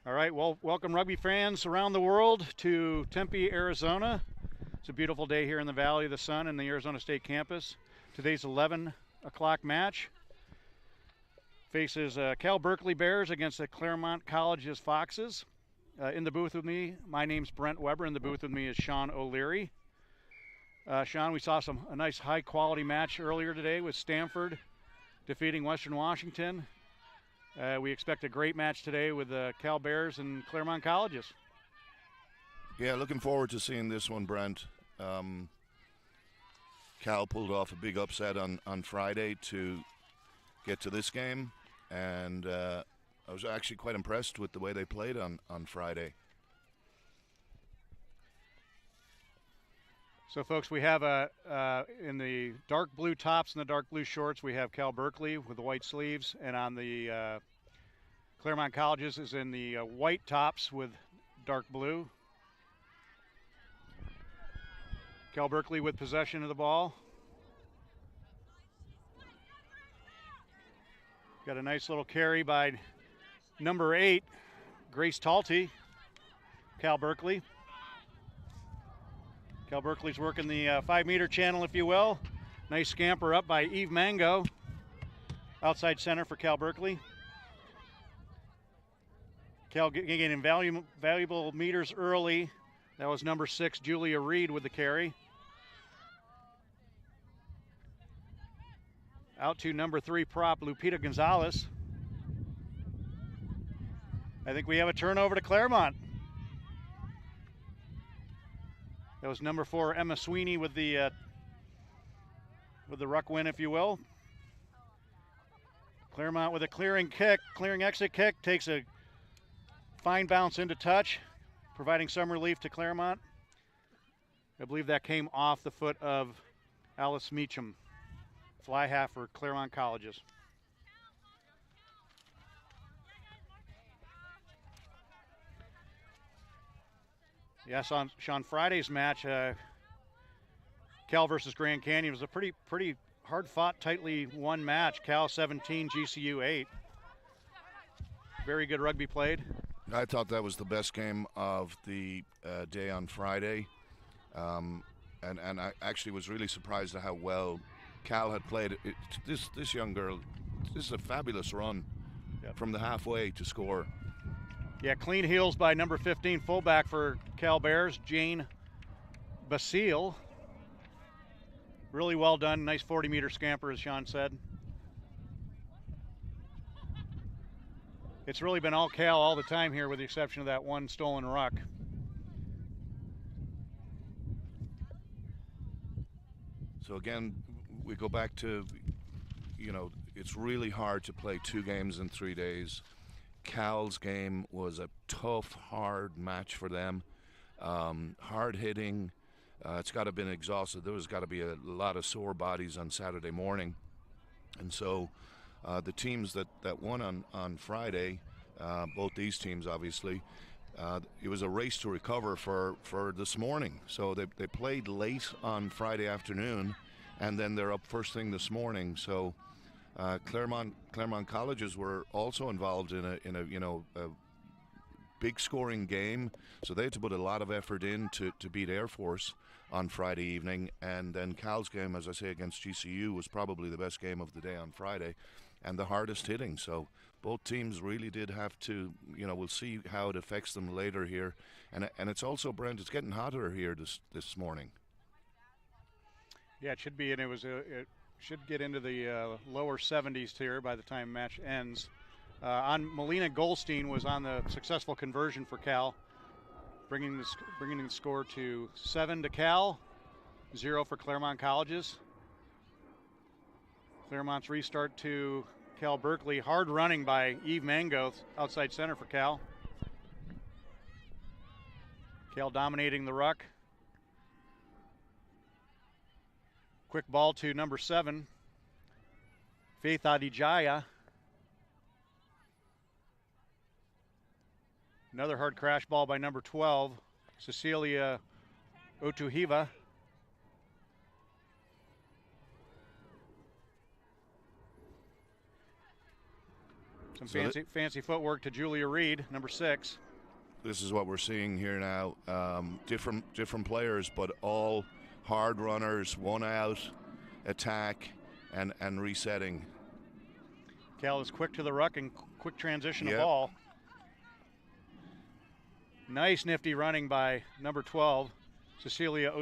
All right, well, welcome rugby fans around the world to Tempe, Arizona. It's a beautiful day here in the Valley of the Sun in the Arizona State campus. Today's 11 o'clock match faces Cal Berkeley Bears against the Claremont College's Foxes. In the booth with me, my name's Brent Weber. In the booth with me is Sean O'Leary. Sean, we saw a nice high-quality match earlier today with Stanford defeating Western Washington. We expect a great match today with the Cal Bears and Claremont Colleges. Yeah, looking forward to seeing this one, Brent. Cal pulled off a big upset on Friday to get to this game, and I was actually quite impressed with the way they played on Friday. So, folks, we have in the dark blue tops and the dark blue shorts, we have Cal Berkeley with the white sleeves, and on the Claremont Colleges is in the white tops with dark blue. Cal Berkeley with possession of the ball. Got a nice little carry by number 8, Grace Talty, Cal Berkeley. Cal Berkeley's working the 5-meter channel, if you will. Nice scamper up by Eve Mango. Outside center for Cal Berkeley. Cal getting valuable meters early. That was number 6, Julia Reed with the carry. Out to number 3 prop, Lupita Gonzalez. I think we have a turnover to Claremont. That was number 4, Emma Sweeney with the ruck win, if you will. Claremont with a clearing exit kick, takes a fine bounce into touch, providing some relief to Claremont. I believe that came off the foot of Alice Meacham. Fly half for Claremont Colleges. Yes, on Sean Friday's match, Cal versus Grand Canyon was a pretty hard-fought, tightly won match. Cal 17, GCU 8. Very good rugby played. I thought that was the best game of the day on Friday, and I actually was really surprised at how well Cal had played. This young girl, this is a fabulous run. Yep. From the halfway to score. Yeah, clean heels by number 15 fullback for Cal Bears, Jane Basile. Really well done. Nice 40-meter scamper, as Sean said. It's really been all Cal all the time here, with the exception of that one stolen ruck. So again, we go back to, it's really hard to play 2 games in 3 days. Cal's game was a tough, hard match for them. Hard hitting. It's got to have been exhausted. There was got to be a lot of sore bodies on Saturday morning. And so the teams that won on Friday, both these teams obviously, it was a race to recover for this morning. So they played late on Friday afternoon, and then they're up first thing this morning. So Claremont Colleges were also involved in a big scoring game, so they had to put a lot of effort in to beat Air Force on Friday evening. And then Cal's game, as I say, against GCU was probably the best game of the day on Friday and the hardest hitting. So both teams really did have to, we'll see how it affects them later here. And it's also, Brent, it's getting hotter here this morning. Yeah, it should be, and it should get into the lower 70s here by the time match ends. Melina Goldstein was on the successful conversion for Cal, bringing the score to 7 to Cal, 0 for Claremont Colleges. Claremont's restart to Cal Berkeley. Hard running by Eve Mango, outside center for Cal. Cal dominating the ruck. Quick ball to number 7, Faith Adijaya. Another hard crash ball by number 12, Cecilia Otuhiva. Some fancy footwork to Julia Reed, number 6. This is what we're seeing here now. Different players, but all hard runners, one out, attack, and resetting. Cal is quick to the ruck and quick transition of Yep. ball. Nice nifty running by number 12, Cecilia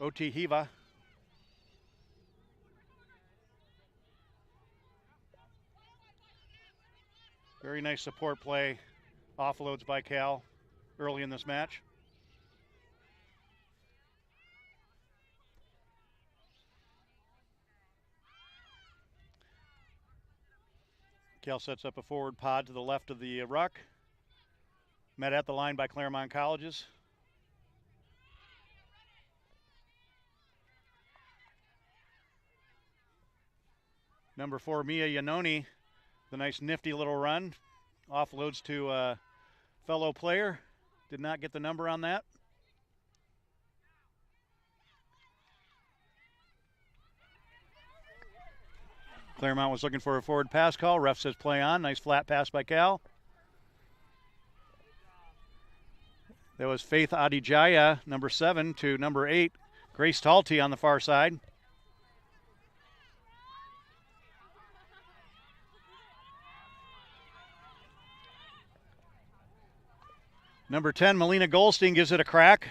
Otihiva. Very nice support play, offloads by Cal early in this match. Cal sets up a forward pod to the left of the ruck. Met at the line by Claremont Colleges. Number 4, Mia Iannone, the nice nifty little run. Offloads to a fellow player. Did not get the number on that. Claremont was looking for a forward pass call. Ref says play on. Nice flat pass by Cal. That was Faith Adijaya, number 7, to number 8, Grace Talty on the far side. Number 10, Melina Goldstein gives it a crack.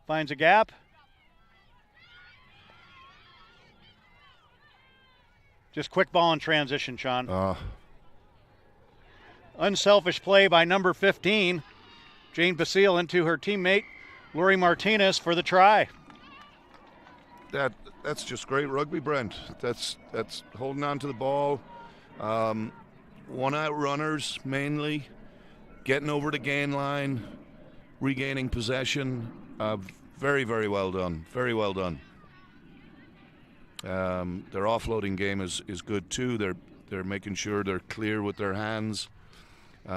Finds a gap. Just quick ball in transition, Sean. Unselfish play by number 15, Jane Basile, into her teammate, Lori Martinez, for the try. That's just great rugby, Brent. That's holding on to the ball. One out runners mainly, getting over the gain line, regaining possession. Very, very well done. Very well done. Their offloading game is good too. They're making sure they're clear with their hands,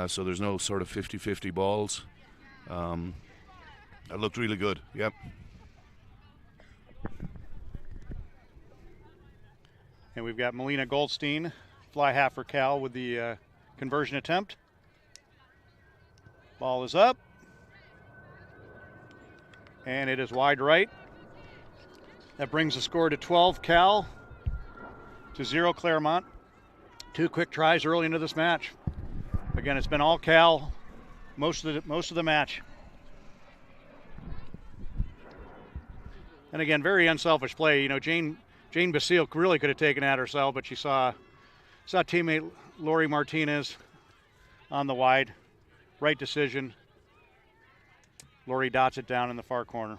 so there's no sort of 50-50 balls. That looked really good. Yep. And we've got Melina Goldstein, fly half for Cal with the conversion attempt. Ball is up. And it is wide right. That brings the score to 12 Cal to 0 Claremont. 2 quick tries early into this match. Again, it's been all Cal most of the match. And again, very unselfish play. You know, Jane Basile really could have taken it at herself, but she saw teammate Lori Martinez on the wide. Right decision. Lori dots it down in the far corner.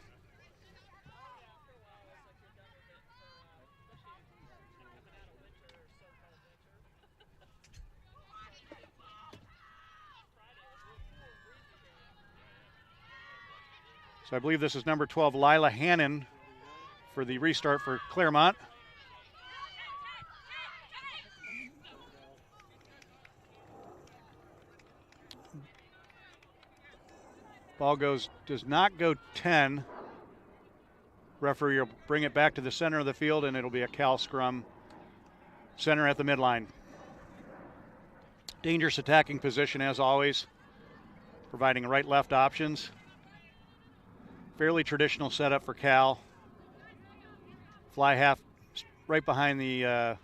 So I believe this is number 12, Lila Hannon, for the restart for Claremont. Ball does not go 10. Referee will bring it back to the center of the field, and it'll be a Cal scrum. Center at the midline. Dangerous attacking position as always, providing right-left options. Fairly traditional setup for Cal. Fly half right behind the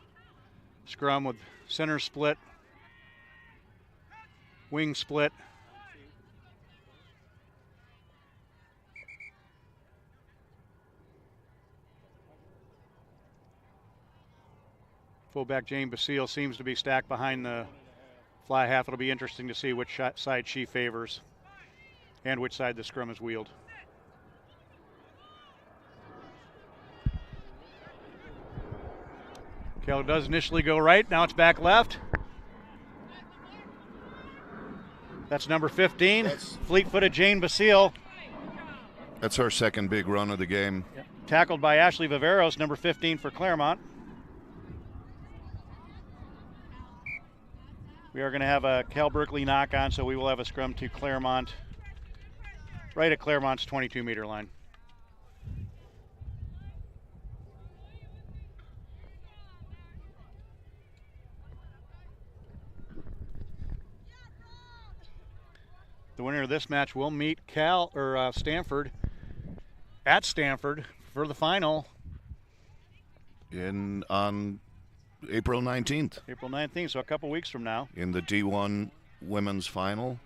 scrum with center split, wing split. Fullback Jane Basile seems to be stacked behind the fly half. It'll be interesting to see which side she favors and which side the scrum is wheeled. Cal does initially go right. Now it's back left. That's number 15, fleet-footed Jane Basile. That's her second big run of the game. Yep. Tackled by Ashley Viveros, number 15 for Claremont. We are going to have a Cal Berkeley knock on, so we will have a scrum to Claremont, right at Claremont's 22-meter line. The winner of this match will meet Stanford at Stanford for the final on April 19th. April 19th, so a couple weeks from now. In the D1 women's final.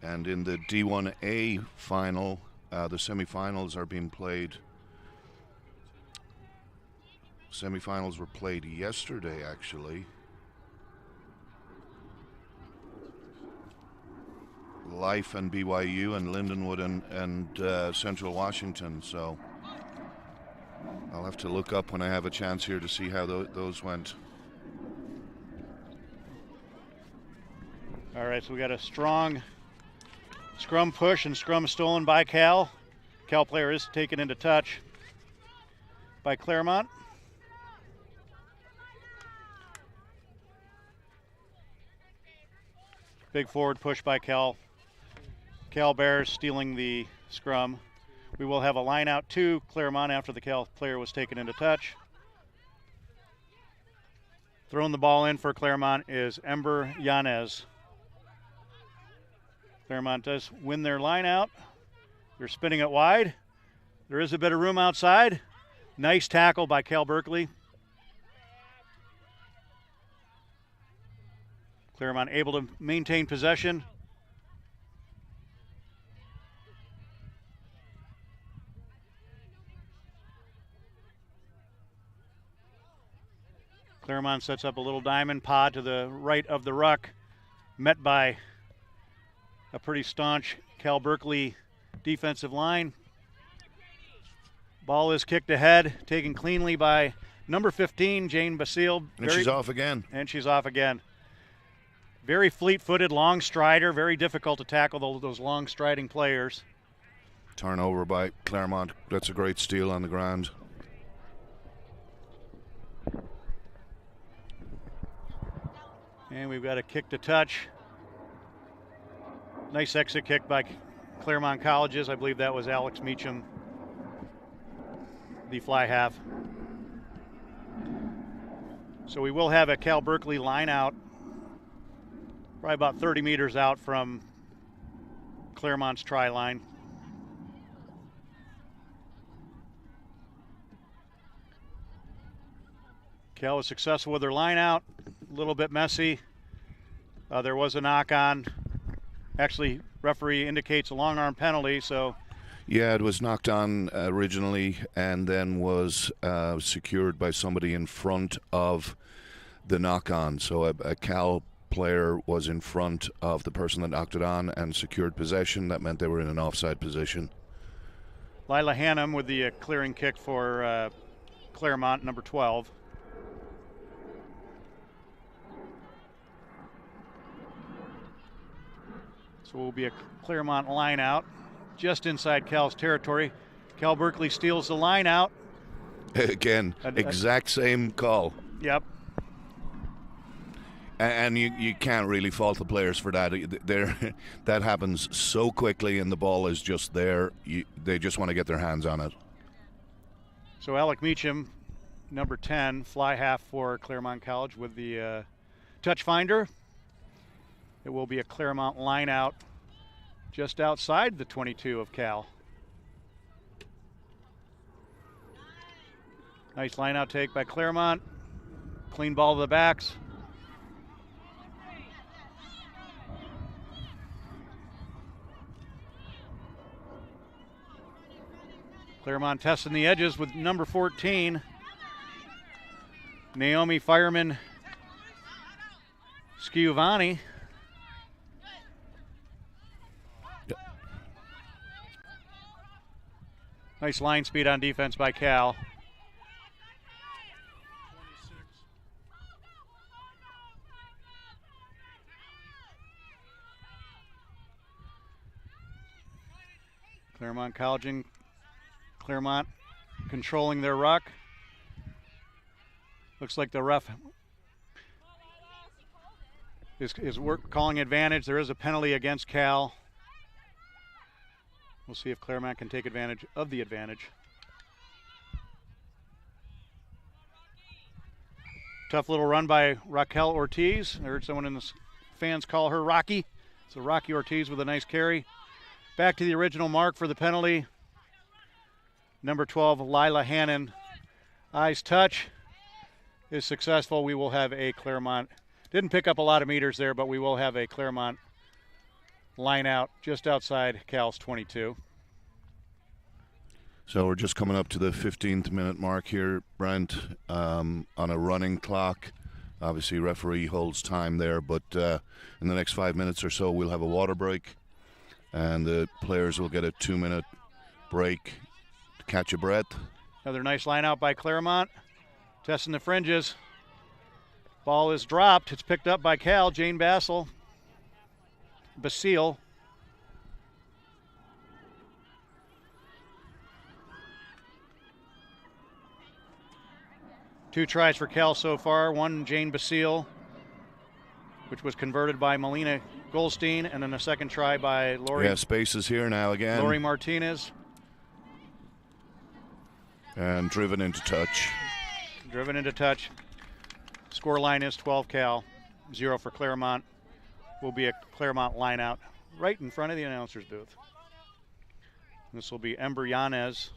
And in the D1A final, the semifinals are being played. Semifinals were played yesterday, actually. Life and BYU and Lindenwood and Central Washington. So I'll have to look up when I have a chance here to see how those went. All right, so we got a strong scrum push and scrum stolen by Cal. Cal player is taken into touch by Claremont. Big forward push by Cal. Cal Bears stealing the scrum. We will have a line out to Claremont after the Cal player was taken into touch. Throwing the ball in for Claremont is Ember Yanez. Claremont does win their line out. They're spinning it wide. There is a bit of room outside. Nice tackle by Cal Berkeley. Claremont able to maintain possession. Claremont sets up a little diamond pod to the right of the ruck, met by a pretty staunch Cal Berkeley defensive line. Ball is kicked ahead, taken cleanly by number 15, Jane Basile. And she's off again. And she's off again. Very fleet-footed, long strider, very difficult to tackle those long striding players. Turnover by Claremont. That's a great steal on the ground. And we've got a kick to touch. Nice exit kick by Claremont Colleges. I believe that was Alex Meacham, the fly half. So we will have a Cal Berkeley line out, probably about 30 meters out from Claremont's try line. Cal was successful with their line out, a little bit messy. There was a knock on. Actually, referee indicates a long arm penalty, so. Yeah, it was knocked on originally and then was secured by somebody in front of the knock on. So a Cal player was in front of the person that knocked it on and secured possession. That meant they were in an offside position. Lila Hannum with the clearing kick for Claremont, number 12. So it will be a Claremont line out just inside Cal's territory. Cal Berkeley steals the line out. Again, exact same call. Yep. And you can't really fault the players for that. That happens so quickly and the ball is just there. They just want to get their hands on it. So Alec Meacham, number 10, fly half for Claremont College with the touch finder. It will be a Claremont line out just outside the 22 of Cal. Nice line out take by Claremont. Clean ball to the backs. Claremont testing the edges with number 14, Naomi Fireman Schiavani. Yep. Nice line speed on defense by Cal. Claremont Claremont controlling their ruck. Looks like the ref is calling advantage. There is a penalty against Cal. We'll see if Claremont can take advantage of the advantage. Tough little run by Raquel Ortiz. I heard someone in the fans call her Rocky. So Rocky Ortiz with a nice carry. Back to the original mark for the penalty. Number 12, Lila Hannon. Eyes touch is successful. We will have a Claremont. Didn't pick up a lot of meters there, but we will have a Claremont line out just outside Cal's 22. So we're just coming up to the 15th minute mark here, Brent, on a running clock. Obviously, referee holds time there, but in the next 5 minutes or so, we'll have a water break, and the players will get a 2-minute break to catch a breath. Another nice line out by Claremont, testing the fringes. Ball is dropped. It's picked up by Cal, Jane Basile. Two tries for Cal so far. One, Jane Basile, which was converted by Melina Goldstein, and then a second try by Lori. Yeah, space is here now again. Lori Martinez. And driven into touch. Driven into touch. Score line is 12 Cal, 0 for Claremont. Will be a Claremont line out right in front of the announcer's booth. This will be Ember Yanez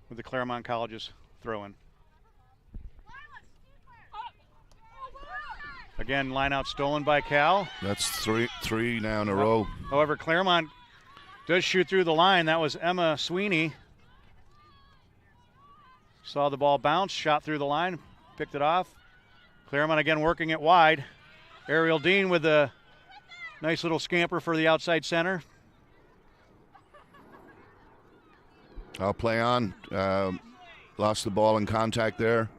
with the Claremont College's throw-in. Again, line out stolen by Cal. That's three now in a row. However, Claremont does shoot through the line. That was Emma Sweeney. Saw the ball bounce, shot through the line, picked it off. Claremont again working it wide. Ariel Dean with a nice little scamper for the outside center. I'll play on. Lost the ball in contact there.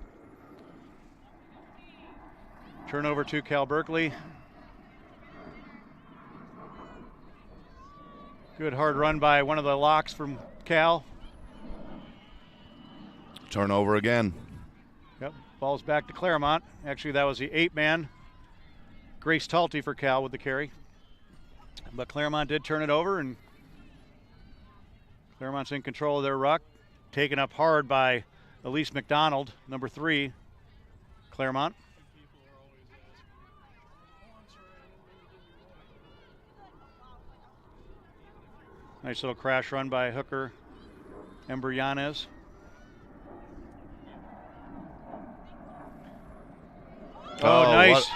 Turnover to Cal Berkeley. Good hard run by one of the locks from Cal. Turnover again. Yep, ball's back to Claremont. Actually, that was the 8-man. Grace Talty for Cal with the carry. But Claremont did turn it over, and Claremont's in control of their ruck. Taken up hard by Elise McDonald, number 3, Claremont. Nice little crash run by hooker Ember Yanez. Oh, nice. What?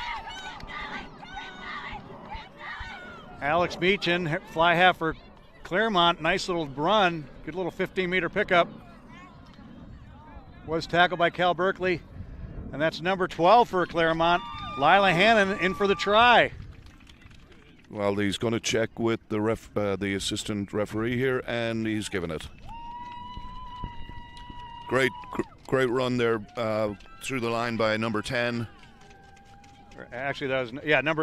Alex Meechin, fly half for Claremont. Nice little run. Good little 15-meter pickup. Was tackled by Cal Berkeley. And that's number 12 for Claremont. Lila Hannon in for the try. Well, he's going to check with the assistant referee here, and he's given it. Great run there through the line by number 10. Actually, that was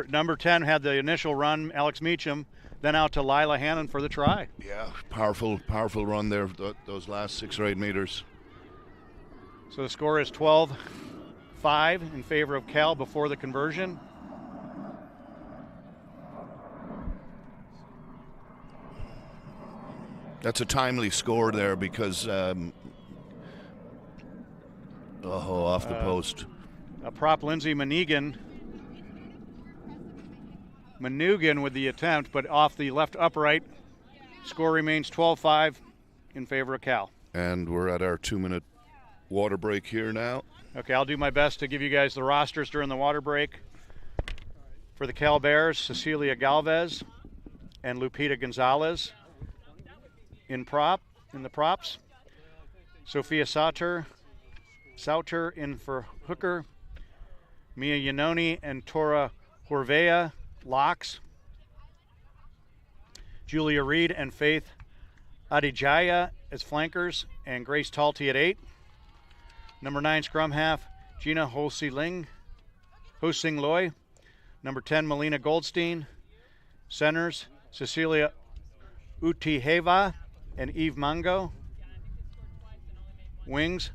number 10 had the initial run, Alex Meacham, then out to Lila Hannon for the try. Yeah, powerful run there, those last 6 or 8 meters. So the score is 12-5 in favor of Cal before the conversion. That's a timely score there because off the post. A prop Lindsay Manugan with the attempt, but off the left upright. Score remains 12-5 in favor of Cal. And we're at our 2-minute water break here now. Okay, I'll do my best to give you guys the rosters during the water break. For the Cal Bears, Cecilia Galvez and Lupita Gonzalez in the props. Sophia Sauter in for hooker. Mia Yanoni and Tora Horvea, locks. Julia Reed and Faith Adijaya as flankers, and Grace Talty at 8. Number 9 scrum half, Gina Ho-Sing Loy. Number 10, Melina Goldstein. Centers, Cecilia Utiheva and Eve Mango. Wings,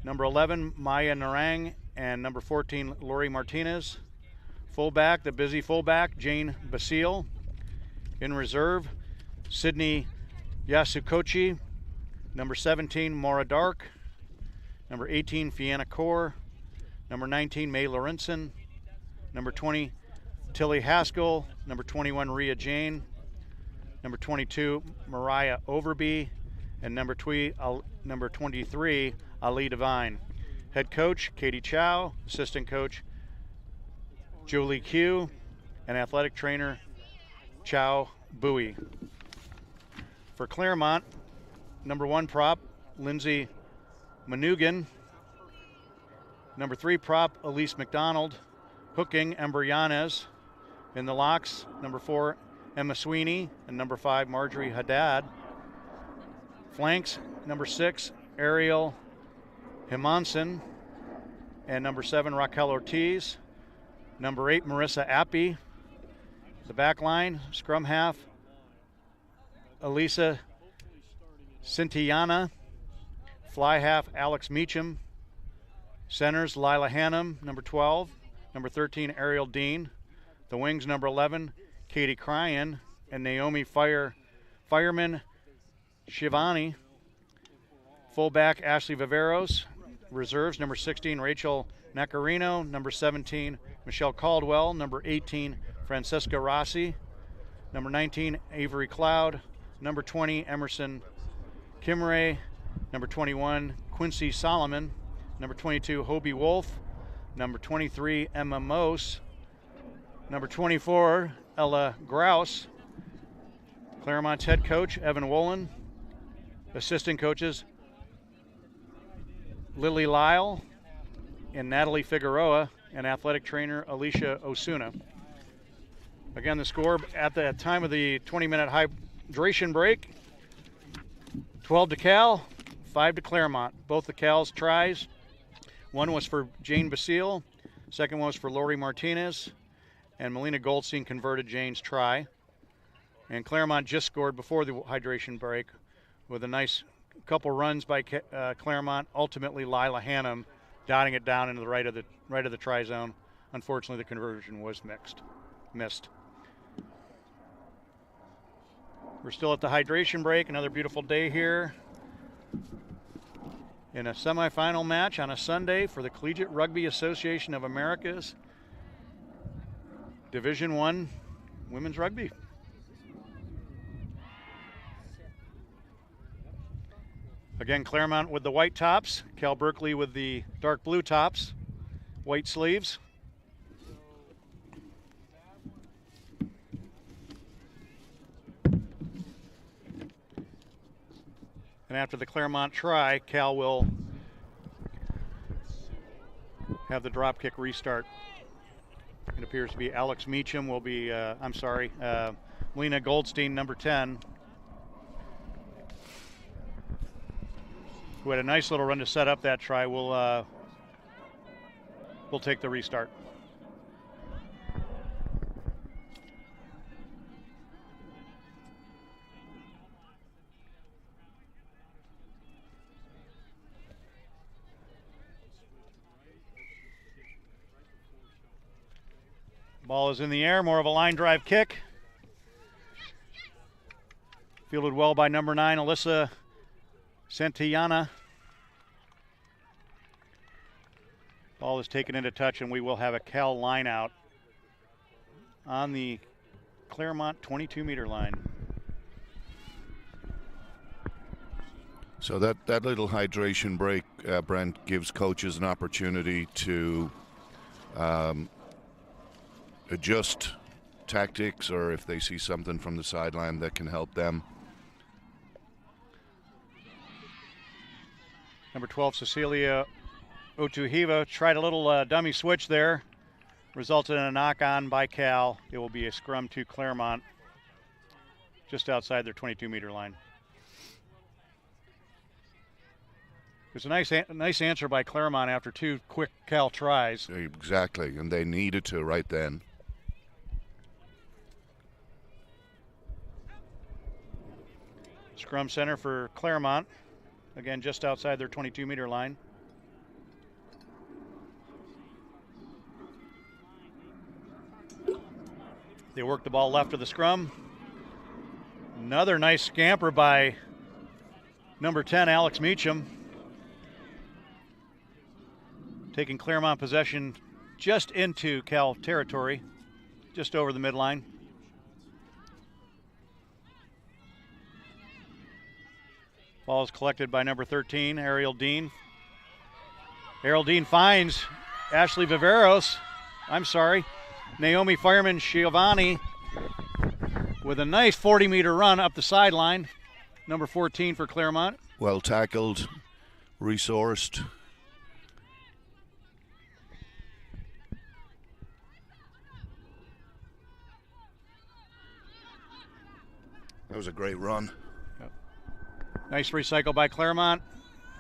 number 11, Maya Narang, and number 14, Lori Martinez. Fullback, the busy fullback, Jane Basile. In reserve, Sydney Yasukochi. Number 17, Maura Dark. Number 18, Fianna Kaur. Number 19, May Lorenzen. Number 20, Tilly Haskell. Number 21, Rhea Jane. Number 22, Mariah Overby. And number 23, Ali Devine. Head coach, Katie Chow. Assistant coach, Julie Q. And athletic trainer, Chow Bowie. For Claremont, number 1 prop, Lindsay Manugan. Number 3 prop, Elise McDonald. Hooking, Ember Yanez. In the locks, number 4, Emma Sweeney. And number 5, Marjorie Haddad. Flanks, number 6, Ariel Himonson. And number 7, Raquel Ortiz. Number 8, Marissa Appy. The back line, scrum half, Elisa Cintiana. Fly half, Alex Meacham. Centers, Lila Hannum, number 12. Number 13, Ariel Dean. The wings, number 11, Katie Cryan and Naomi Fireman Shivani. Fullback, Ashley Viveros. Reserves, number 16, Rachel Nacarino. Number 17, Michelle Caldwell. Number 18, Francesca Rossi. Number 19, Avery Cloud. Number 20, Emerson Kimray. Number 21, Quincy Solomon. Number 22, Hobie Wolf. Number 23, Emma Mose. Number 24, Ella Grouse. Claremont's head coach, Evan Wolin. Assistant coaches, Lily Lyle and Natalie Figueroa, and athletic trainer, Alicia Osuna. Again, the score at the time of the 20-minute hydration break, 12 to Cal, 5 to Claremont. Both the Cal's tries. One was for Jane Basile, second one was for Lori Martinez, and Melina Goldstein converted Jane's try. And Claremont just scored before the hydration break with a nice couple runs by Claremont. Ultimately, Lila Hannum dotting it down into the right of the try zone. Unfortunately, the conversion was missed. We're still at the hydration break. Another beautiful day here in a semifinal match on a Sunday for the Collegiate Rugby Association of America's Division I Women's Rugby. Again, Claremont with the white tops, Cal Berkeley with the dark blue tops, white sleeves. And after the Claremont try, Cal will have the drop kick restart. It appears to be Alex Meacham will be, Lena Goldstein, number 10, who had a nice little run to set up that try, will take the restart. Ball is in the air, more of a line drive kick. Fielded well by number 9, Alyssa Santillana. Ball is taken into touch, and we will have a Cal line out on the Claremont 22-meter line. So that little hydration break, Brent, gives coaches an opportunity to adjust tactics, or if they see something from the sideline that can help them. Number 12, Cecilia Otuhiva tried a little dummy switch there. Resulted in a knock-on by Cal. It will be a scrum to Claremont just outside their 22-meter line. It's a nice answer by Claremont after 2 quick Cal tries. Exactly, and they needed to right then. Scrum center for Claremont. Again, just outside their 22-meter line. They work the ball left of the scrum. Another nice scamper by number 10, Alex Meacham. taking Claremont possession just into Cal territory, just over the midline. Ball is collected by number 13, Ariel Dean. Ariel Dean finds Ashley Viveros. Naomi Fireman Giovanni with a nice 40-meter run up the sideline. Number 14 for Claremont. Well tackled, resourced. That was a great run. Yep. Nice recycle by Claremont.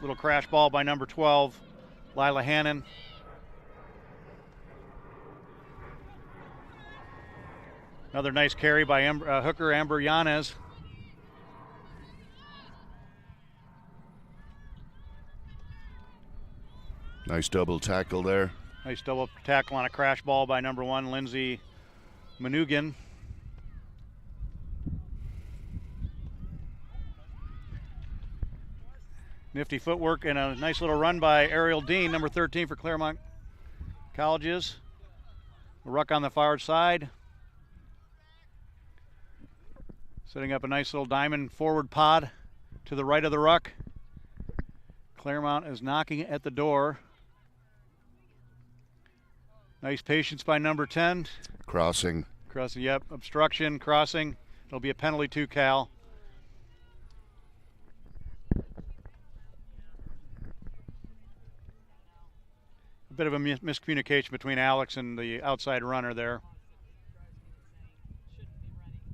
Little crash ball by number 12, Lila Hannon. Another nice carry by hooker Amber Yanez. Nice double tackle there. Nice double tackle on a crash ball by number 1, Lindsay Manugan. Nifty footwork and a nice little run by Ariel Dean, number 13 for Claremont Colleges. A ruck on the far side. Setting up a nice little diamond forward pod to the right of the ruck. Claremont is knocking at the door. Nice patience by number 10. Crossing. Crossing, yep. Obstruction, crossing. It'll be a penalty to Cal. A bit of a miscommunication between Alex and the outside runner there.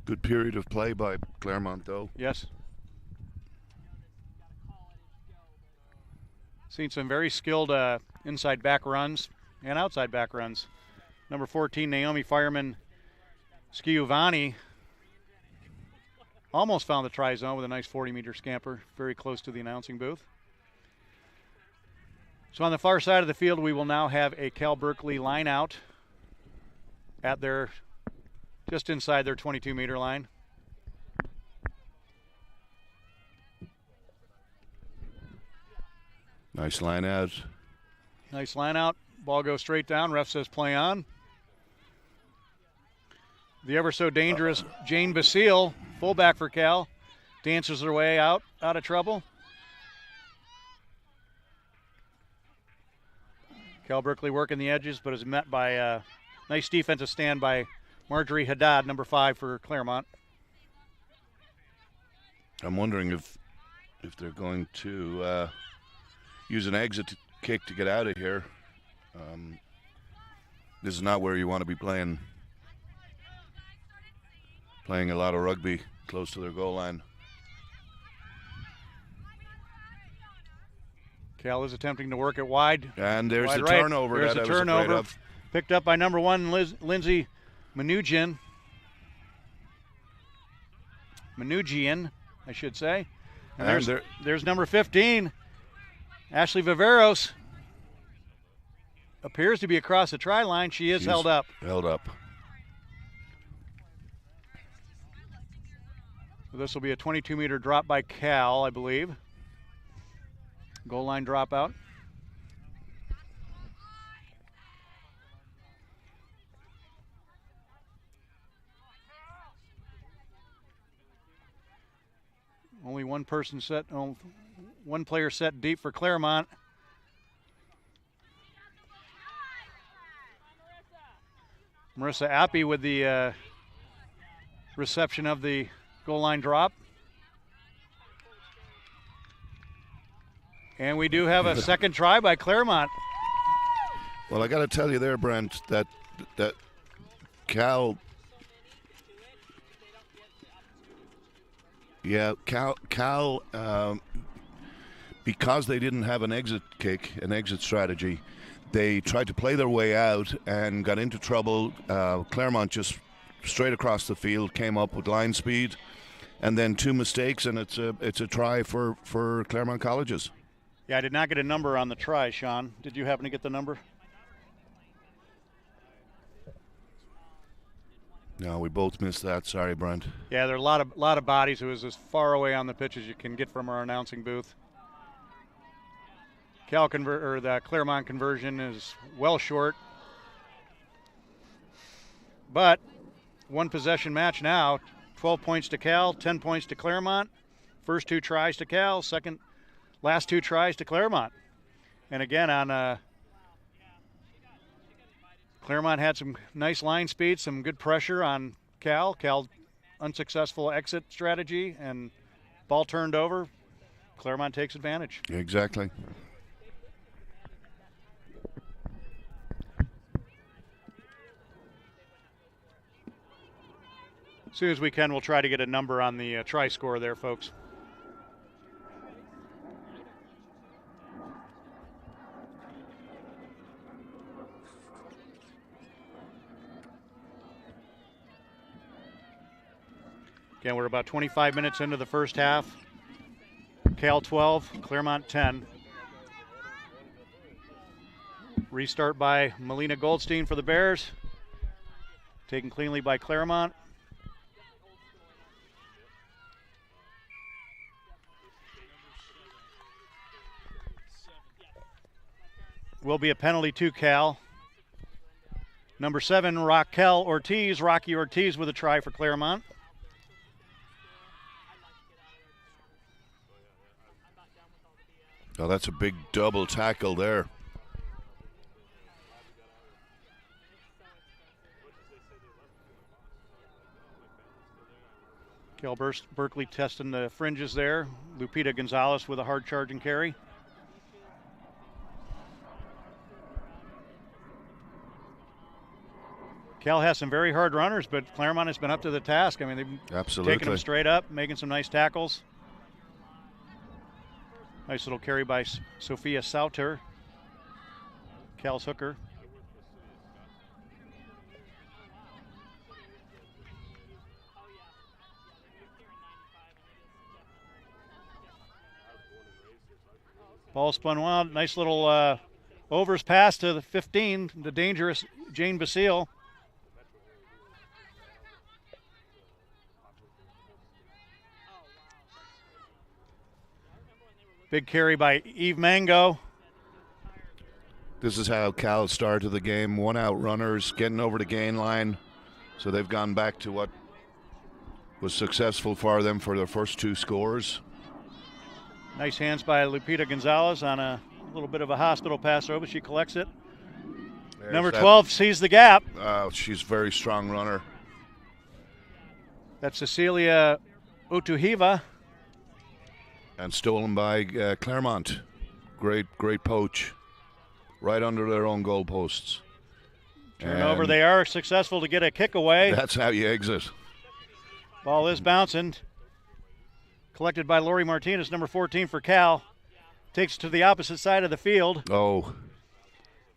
Good period of play by Claremont, though. Yes. Seen some very skilled inside back runs and outside back runs. Number 14, Naomi Fireman Sciovanni, almost found the try zone with a nice 40-meter scamper, very close to the announcing booth. So on the far side of the field, we will now have a Cal Berkeley line out at their, just inside their 22-meter line. Nice line out. Nice line out. Ball goes straight down. Ref says play on. The ever so dangerous Jane Basile, fullback for Cal, dances her way out of trouble. Cal Berkeley working the edges, but is met by a nice defensive stand by Marjorie Haddad, number 5 for Claremont. I'm wondering if they're going to use an exit kick to get out of here. This is not where you want to be playing a lot of rugby close to their goal line. Cal is attempting to work it wide. And there's wide the right. turnover There's that the I was afraid turnover. of. Picked up by number 1, Lindsay Manugian, I should say. And there's number 15, Ashley Viveros. Appears to be across the try line. She's held up. Held up. So this will be a 22-meter drop by Cal, I believe. Goal line dropout. Only one player set deep for Claremont. Marissa Appy with the reception of the goal line drop. And we do have a second try by Claremont. Well, I got to tell you there, Brent, that Cal, because they didn't have an exit kick, an exit strategy, they tried to play their way out and got into trouble. Claremont just straight across the field came up with line speed, and then 2 mistakes, and it's a try for Claremont Colleges. Yeah, I did not get a number on the try, Sean. Did you happen to get the number? No, we both missed that. Sorry, Brent. Yeah, there are a lot of bodies. It was as far away on the pitch as you can get from our announcing booth. The Claremont conversion is well short. But one possession match now. 12 points to Cal, 10 points to Claremont. First 2 tries to Cal, last 2 tries to Claremont. And again, on Claremont had some nice line speed, some good pressure on Cal. Cal unsuccessful exit strategy, and ball turned over. Claremont takes advantage. Exactly. As soon as we can, we'll try to get a number on the try score there, folks. Again, we're about 25 minutes into the first half. Cal 12, Claremont 10. Restart by Melina Goldstein for the Bears. Taken cleanly by Claremont. Will be a penalty to Cal. Number 7, Rocky Ortiz with a try for Claremont. Oh, that's a big double tackle there. Cal Berkeley testing the fringes there. Lupita Gonzalez with a hard charging carry. Cal has some very hard runners, but Claremont has been up to the task. I mean, they've taken them straight up, making some nice tackles. Nice little carry by Sophia Sauter, Cal's hooker. Ball spun wild. Nice little overs pass to the 15, the dangerous Jane Basile. Big carry by Eve Mango. This is how Cal started the game. 1 out runners, getting over the gain line. So they've gone back to what was successful for them for their first 2 scores. Nice hands by Lupita Gonzalez on a little bit of a hospital pass throw, but she collects it. There's Number 12 sees the gap. She's a very strong runner. That's Cecilia Utuhiva. And stolen by Claremont. Great poach. Right under their own goal posts. Turnover, and they are successful to get a kick away. That's how you exit. Ball is bouncing. Collected by Lori Martinez, number 14 for Cal. Takes it to the opposite side of the field. Oh.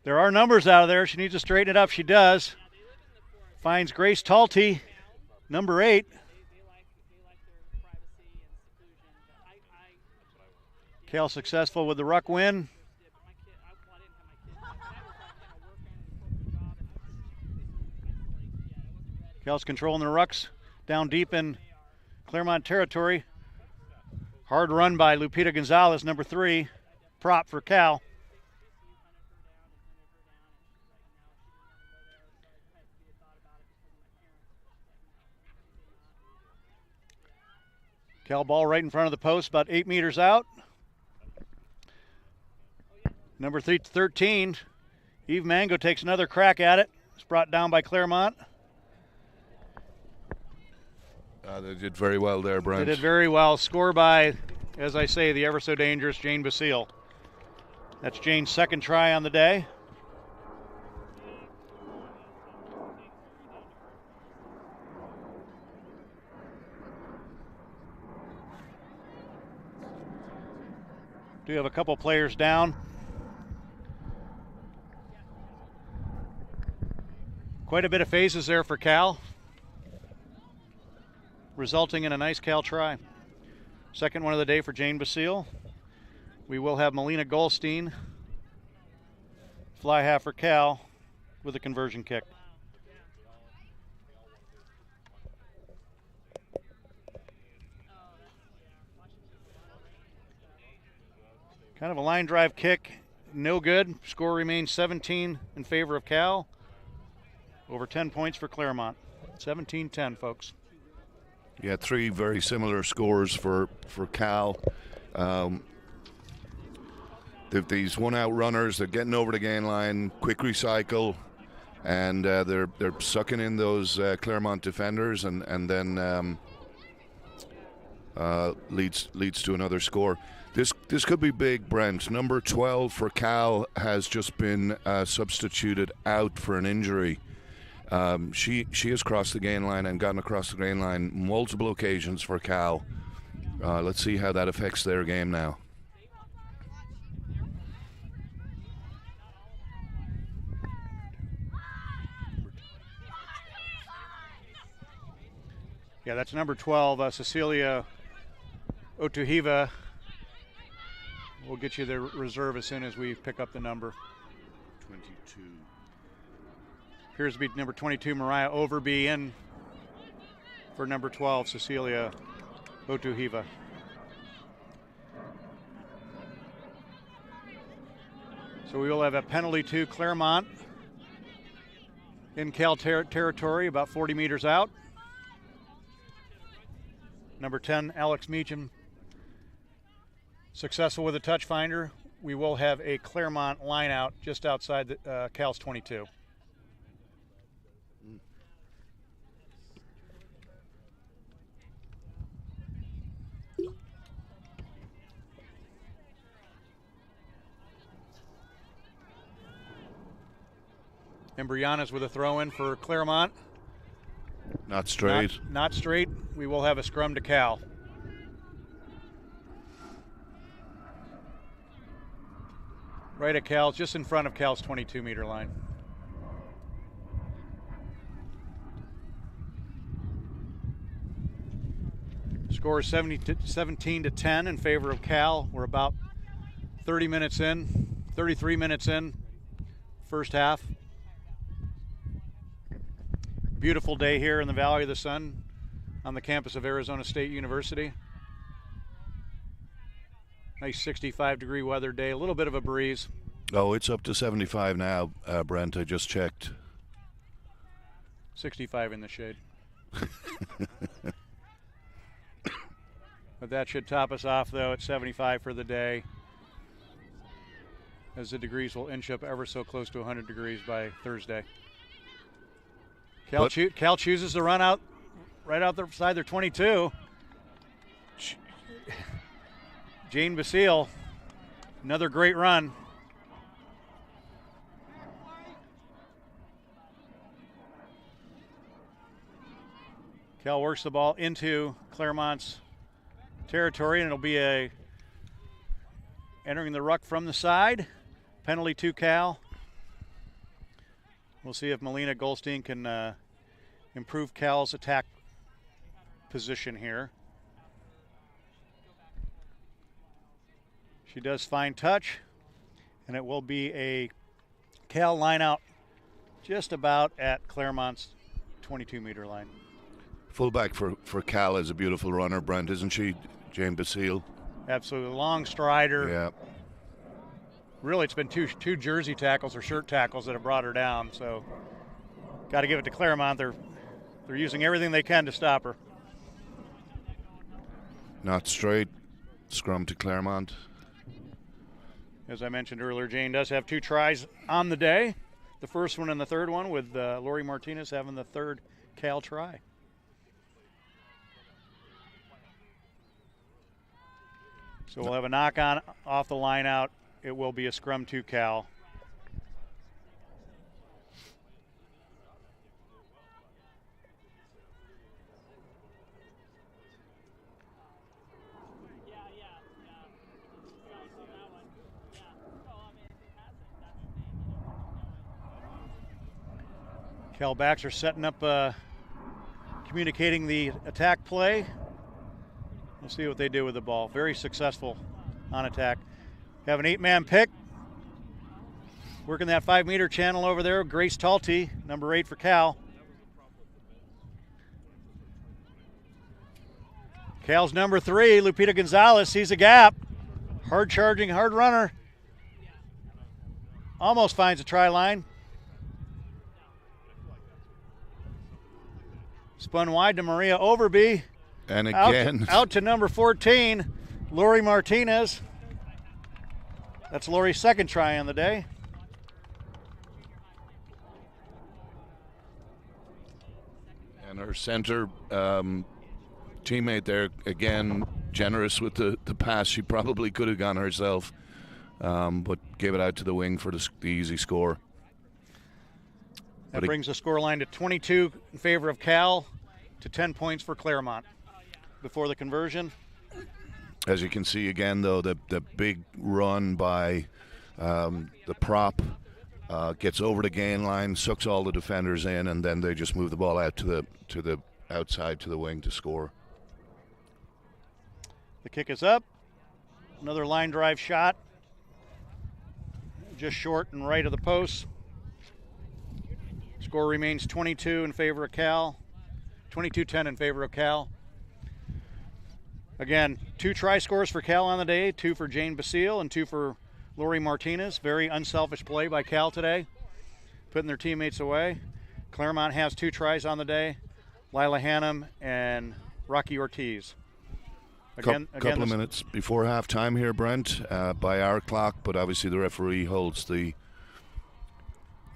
There are numbers out of there. She needs to straighten it up. She does. Finds Grace Talty, number 8. Cal successful with the ruck win. Cal's controlling the rucks down deep in Claremont territory. Hard run by Lupita Gonzalez, number 3. Prop for Cal. Cal ball right in front of the post, about 8 meters out. Number 13, Eve Mango takes another crack at it. It's brought down by Claremont. They did very well there, Brent. They did very well. Score by, as I say, the ever so dangerous Jane Basile. That's Jane's 2nd try on the day. Do have a couple players down. Quite a bit of phases there for Cal, resulting in a nice Cal try. 2nd one of the day for Jane Basile. We will have Melina Goldstein fly half for Cal with a conversion kick. Kind of a line drive kick, no good. Score remains 17 in favor of Cal. Over 10 points for Claremont. 17-10, folks. Yeah, 3 very similar scores for Cal. These one-out runners, they're getting over the gain line, quick recycle, and they're sucking in those Claremont defenders, and then leads to another score. This could be big, Brent. Number 12 for Cal has just been substituted out for an injury. She has crossed the gain line and gotten across the gain line multiple occasions for Cal. Let's see how that affects their game now. Yeah, that's number 12, Cecilia Otuhiva. We'll get you the reserve as soon as we pick up the number. 22. Appears to be number 22, Mariah Overby, in for number 12, Cecilia Otuhiva. So we will have a penalty to Claremont in Cal territory, about 40 meters out. Number 10, Alex Meacham, successful with a touch finder. We will have a Claremont line out just outside the, Cal's 22. Embrianas with a throw in for Claremont. Not straight. Not straight. We will have a scrum to Cal. Right at Cal's, just in front of Cal's 22-meter line. Score is 17-10 in favor of Cal. We're about 33 minutes in, first half. Beautiful day here in the Valley of the Sun on the campus of Arizona State University. Nice 65-degree weather day, a little bit of a breeze. Oh, it's up to 75 now, Brent. I just checked. 65 in the shade. But that should top us off, though, at 75 for the day, as the degrees will inch up ever so close to 100 degrees by Thursday. Cal chooses to run out right outside their 22. Jane Basile, another great run. Cal works the ball into Claremont's territory, and it'll be entering the ruck from the side. Penalty to Cal. We'll see if Melina Goldstein can improve Cal's attack position here. She does fine touch, and it will be a Cal line out just about at Claremont's 22-meter line. Fullback for Cal is a beautiful runner, Brent, isn't she? Jane Basile. Absolutely. Long strider. Yeah. Really, it's been two jersey tackles or shirt tackles that have brought her down. So, got to give it to Claremont. They're using everything they can to stop her. Not straight. Scrum to Claremont. As I mentioned earlier, Jane does have 2 tries on the day. The first one and the third one, with Lori Martinez having the third Cal try. So we'll have a knock on off the line out. It will be a scrum to Cal. Cal backs are setting up, communicating the attack play. We'll see what they do with the ball. Very successful on attack. Have an 8-man pick. Working that 5-meter channel over there. Grace Talty, number 8 for Cal. Cal's number 3, Lupita Gonzalez, sees a gap. Hard charging, hard runner. Almost finds the try line. Spun wide to Maria Overby. And again. Out to number 14, Lori Martinez. That's Lori's second try on the day. And her center teammate there, again, generous with the pass. She probably could have gone herself, but gave it out to the wing for the easy score. That brings the score line to 22 in favor of Cal to 10 points for Claremont before the conversion. As you can see again, though, the big run by the prop gets over the gain line, sucks all the defenders in, and then they just move the ball out to the outside to the wing to score. The kick is up. Another line drive shot. Just short and right of the post. Score remains 22 in favor of Cal. 22-10 in favor of Cal. Again, 2 try scores for Cal on the day, 2 for Jane Basile and 2 for Lori Martinez. Very unselfish play by Cal today, putting their teammates away. Claremont has 2 tries on the day, Lila Hannum and Rocky Ortiz. Couple of minutes before halftime here, Brent, by our clock, but obviously the referee holds the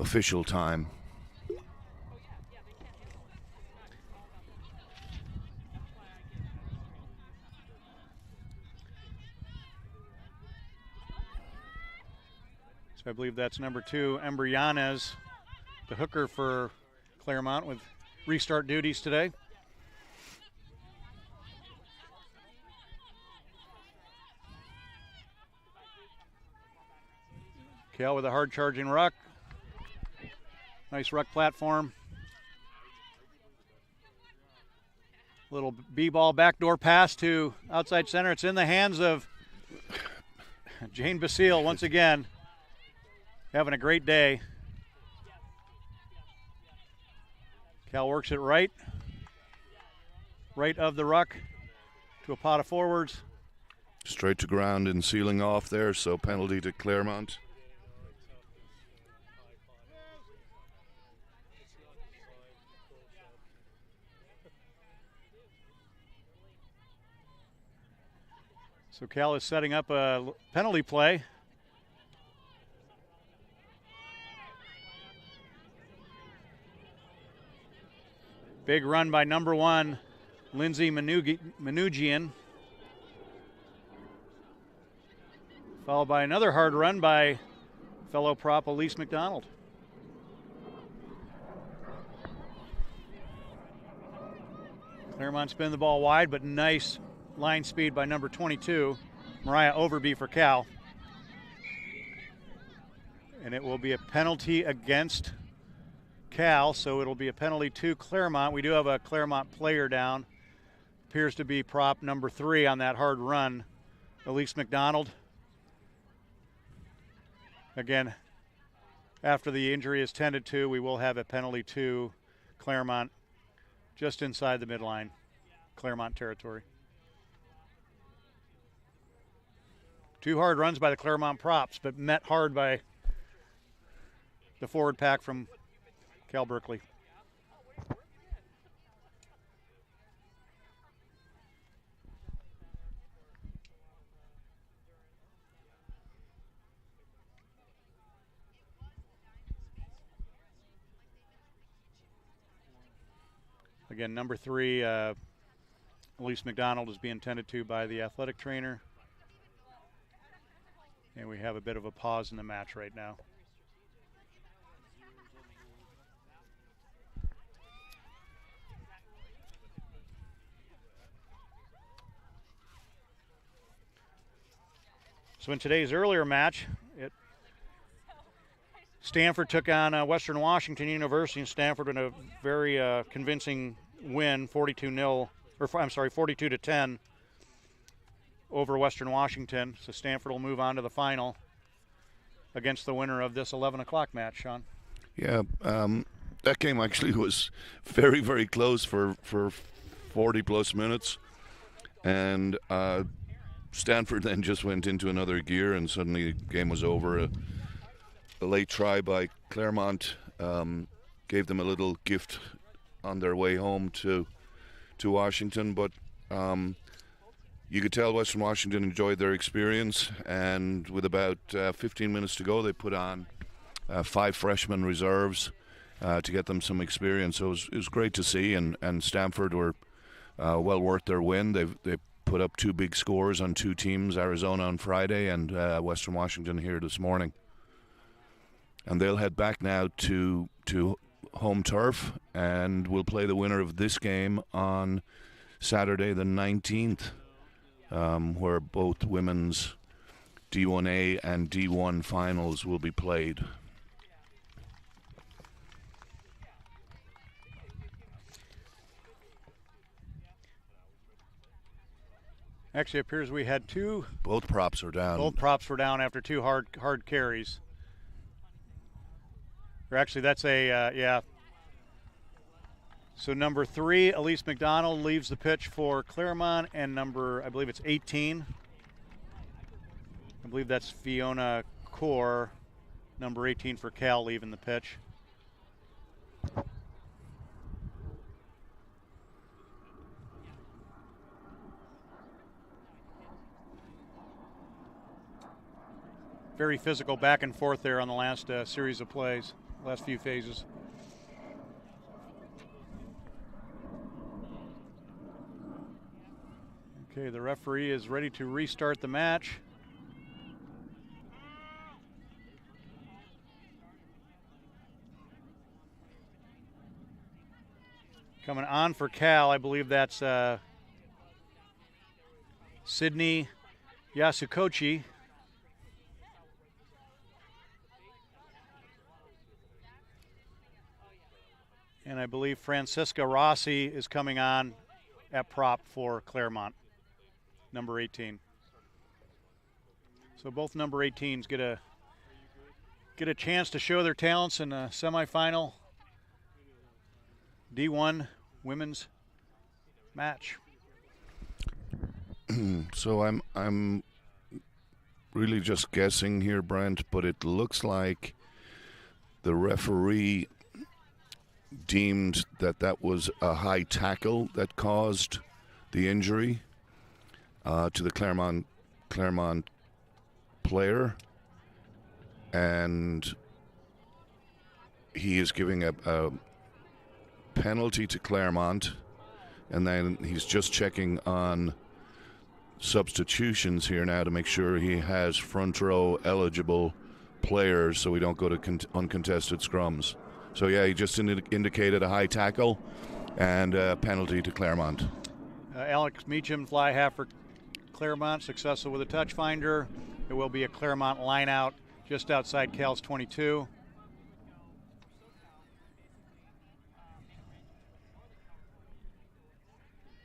official time. So I believe that's number 2, Ember Yanez, the hooker for Claremont with restart duties today. Cal with a hard charging ruck. Nice ruck platform. Little B-ball backdoor pass to outside center. It's in the hands of Jane Basile once again. Having a great day. Cal works it right of the ruck to a pot of forwards. Straight to ground and sealing off there, so penalty to Claremont. So Cal is setting up a penalty play. Big run by number 1, Lindsay Manugian. Followed by another hard run by fellow prop Elise McDonald. Claremont spin the ball wide, but nice line speed by number 22, Mariah Overby for Cal. And it will be a penalty against Cal, so it'll be a penalty to Claremont. We do have a Claremont player down. Appears to be prop number 3 on that hard run, Elise McDonald. Again, after the injury is tended to, we will have a penalty to Claremont just inside the midline, Claremont territory. 2 hard runs by the Claremont props, but met hard by the forward pack from Cal Berkeley. Again, number 3, Elise McDonald is being tended to by the athletic trainer. And we have a bit of a pause in the match right now. So in today's earlier match, Stanford took on Western Washington University, and Stanford in a very convincing win, 42-10 over Western Washington. So Stanford will move on to the final against the winner of this 11 o'clock match, Sean. Yeah, that game actually was very, very close for 40 plus minutes. And Stanford then just went into another gear, and suddenly the game was over. A late try by Claremont gave them a little gift on their way home to Washington, but you could tell Western Washington enjoyed their experience, and with about 15 minutes to go, they put on 5 freshman reserves to get them some experience. So it was great to see, and Stanford were well worth their win. They put up 2 big scores on 2 teams, Arizona on Friday and Western Washington here this morning. And they'll head back now to home turf, and we'll play the winner of this game on Saturday the 19th, where both women's D1A and D1 finals will be played. Actually, it appears we had 2. Both props are down. Both props were down after 2 hard carries. Or actually, that's a, yeah. So number 3, Elise McDonald, leaves the pitch for Claremont, and number, I believe it's 18. I believe that's Fiona Core, number 18 for Cal, leaving the pitch. Very physical back and forth there on the last series of plays, last few phases. Okay, the referee is ready to restart the match. Coming on for Cal, I believe that's Sydney Yasukochi. And I believe Francisca Rossi is coming on at prop for Claremont, number 18. So both number 18s get a chance to show their talents in a semifinal D1 women's match. So I'm really just guessing here, Brent, but it looks like the referee deemed that was a high tackle that caused the injury to the Claremont player, and he is giving a penalty to Claremont, and then he's just checking on substitutions here now to make sure he has front row eligible players so we don't go to uncontested scrums. So yeah, he just indicated a high tackle and a penalty to Claremont. Alex Meacham, fly half for Claremont, successful with a touch finder. It will be a Claremont line out just outside Cal's 22.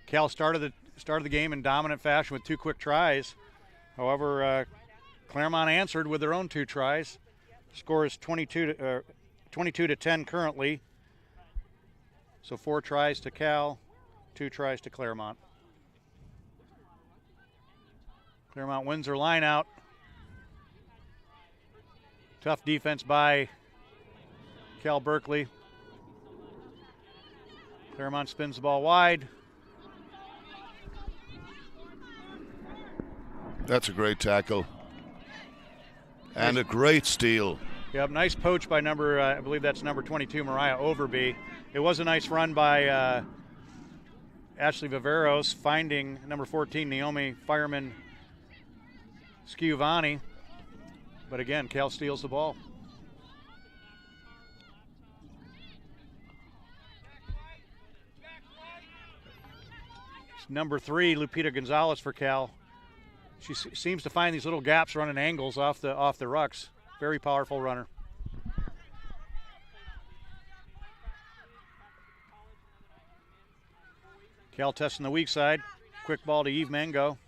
Cal started the game in dominant fashion with 2 quick tries. However, Claremont answered with their own 2 tries. Score is 22 to 10 currently. So 4 tries to Cal, 2 tries to Claremont. Claremont wins their line out. Tough defense by Cal Berkeley. Claremont spins the ball wide. That's a great tackle. And a great steal. Yep, nice poach by number, I believe that's number 22, Mariah Overby. It was a nice run by Ashley Viveros, finding number 14, Naomi Fireman Schiavani. But again, Cal steals the ball. It's number 3, Lupita Gonzalez for Cal. She seems to find these little gaps running angles off the rucks. Very powerful runner. Cal testing the weak side. Quick ball to Eve Mango.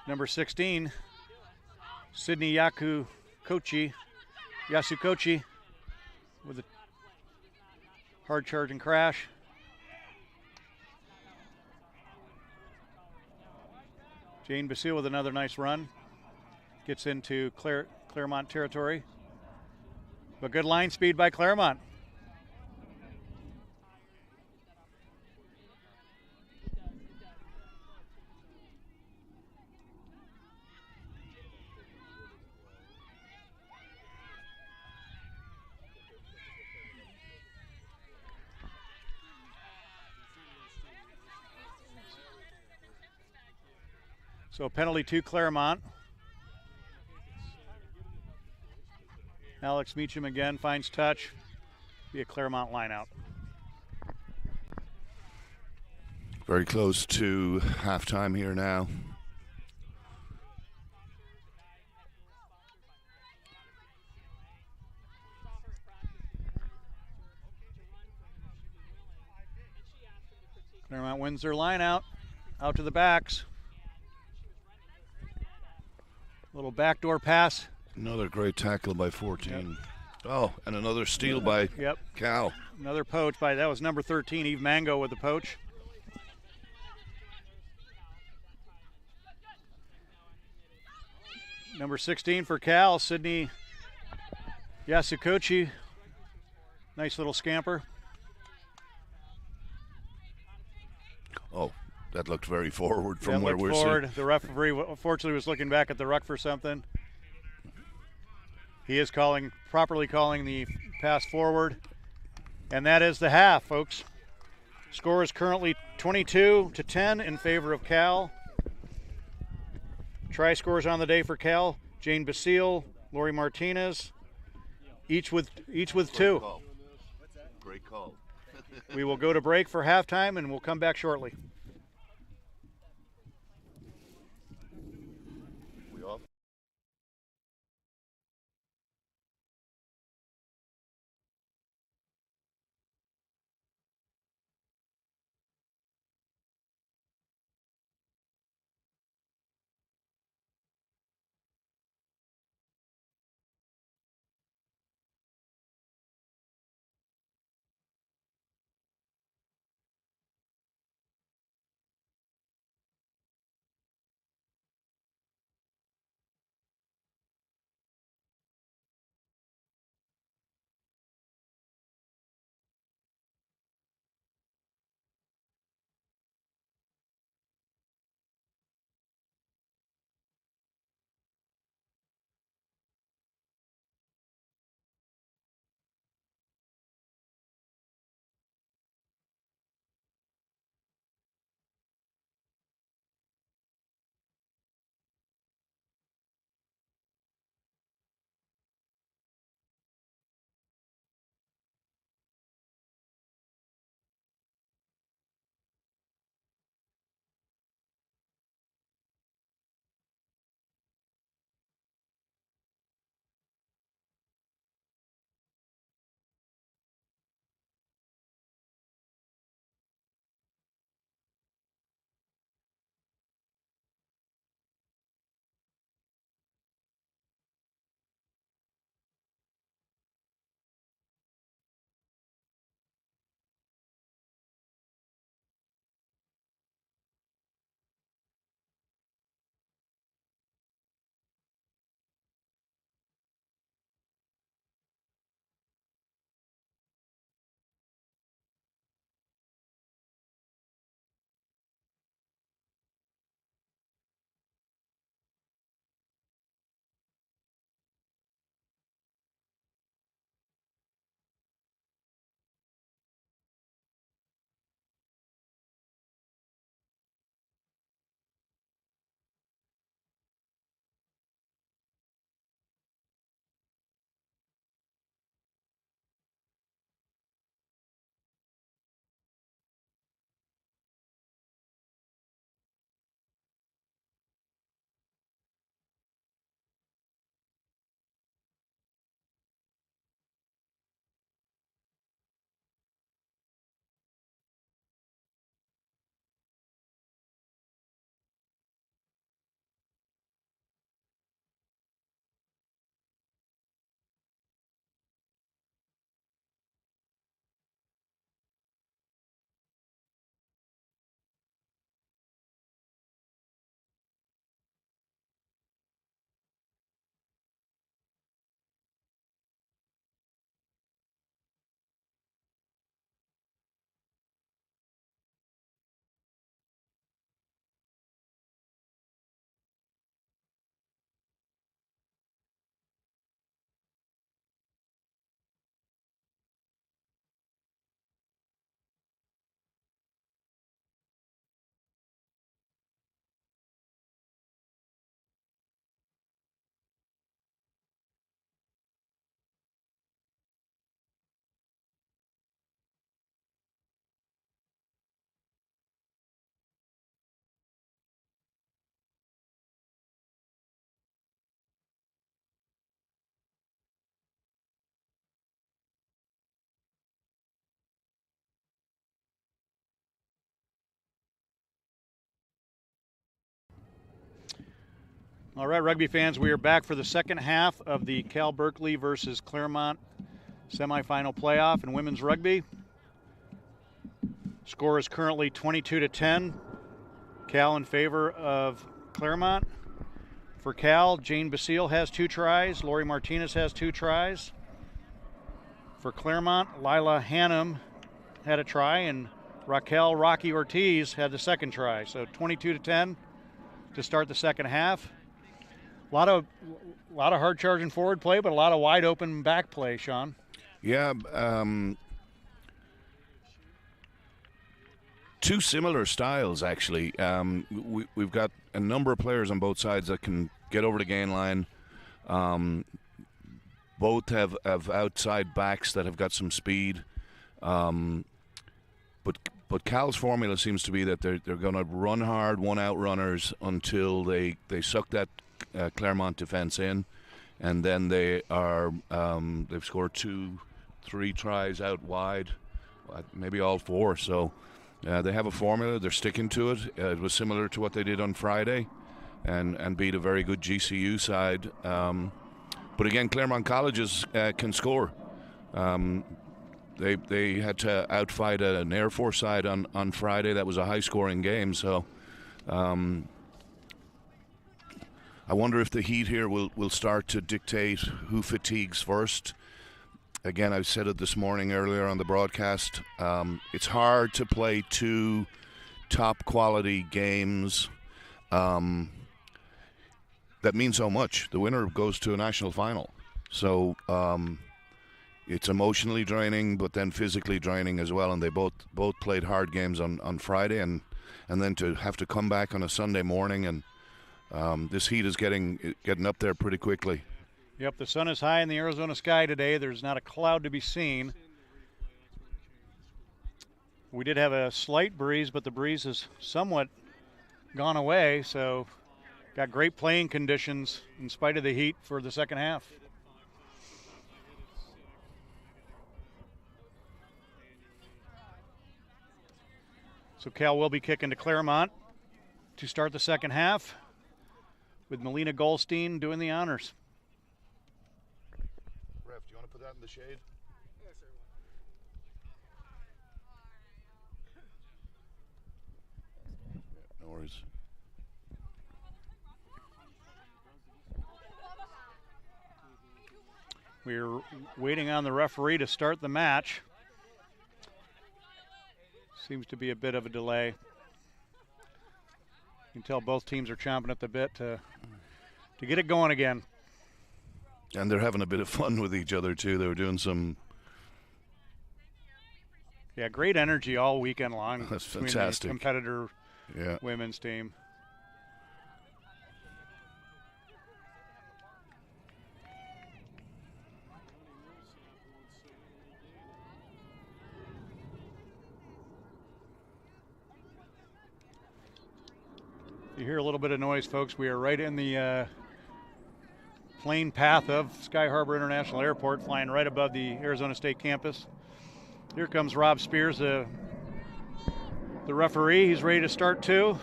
Number 16, Sydney Yasukochi with a Hard charge and crash. Jane Basile with another nice run. Gets into Claremont territory. But good line speed by Claremont. So penalty to Claremont. Alex Meacham again finds touch. Be a Claremont line out. Very close to halftime here now. Claremont wins their line out to the backs. Little backdoor pass. Another great tackle by 14. Yep. Oh, and another steal by Cal. Another poach by, that was number 13, Eve Mango with the poach. Number 16 for Cal, Sydney Yasukochi. Nice little scamper. Oh, that looked very forward from where we're sitting. The referee, unfortunately, was looking back at the ruck for something. He is properly calling the pass forward. And that is the half, folks. Score is currently 22-10 in favor of Cal. Try scores on the day for Cal: Jane Basile, Lori Martinez, each with two. Great call. We will go to break for halftime, and we'll come back shortly. All right, rugby fans, we are back for the second half of the Cal Berkeley versus Claremont semifinal playoff in women's rugby. Score is currently 22-10. Cal in favor of Claremont. For Cal, Jane Basile has 2 tries. Lori Martinez has 2 tries. For Claremont, Lila Hannum had a try, and Raquel Rocky Ortiz had the second try. So 22-10 to start the second half. A lot of hard charging forward play, but a lot of wide open back play, Sean. Yeah, two similar styles actually. We've got a number of players on both sides that can get over the gain line. Both have outside backs that have got some speed. But Cal's formula seems to be that they're going to run hard, one-out runners until they suck that Claremont defense in, and then they've scored 2-3 tries out wide, maybe all 4. So they have a formula. They're sticking to it. It was similar to what they did on Friday, and beat a very good GCU side. But again, Claremont Colleges can score. They had to outfight an Air Force side on Friday. That was a high-scoring game. So I wonder if the heat here will start to dictate who fatigues first. Again, I said it this morning earlier on the broadcast. It's hard to play 2 top-quality games that mean so much. The winner goes to a national final. So it's emotionally draining, but then physically draining as well. And they both played hard games on Friday, and then to have to come back on a Sunday morning, and this heat is getting up there pretty quickly. Yep, the sun is high in the Arizona sky today. There's not a cloud to be seen. We did have a slight breeze, but the breeze has somewhat gone away, so got great playing conditions in spite of the heat for the second half. So Cal will be kicking to Claremont to start the second half, with Melina Goldstein doing the honors. Ref, do you want to put that in the shade? Yes, sir. No worries. We're waiting on the referee to start the match. Seems to be a bit of a delay. You can tell both teams are chomping at the bit to get it going again. And they're having a bit of fun with each other too. They were doing some. Yeah, great energy all weekend long. That's between fantastic. The competitor Yeah. women's team. You hear a little bit of noise, folks. We are right in the plane path of Sky Harbor International Airport, flying right above the Arizona State campus. Here comes Rob Spears, the referee. He's ready to start too.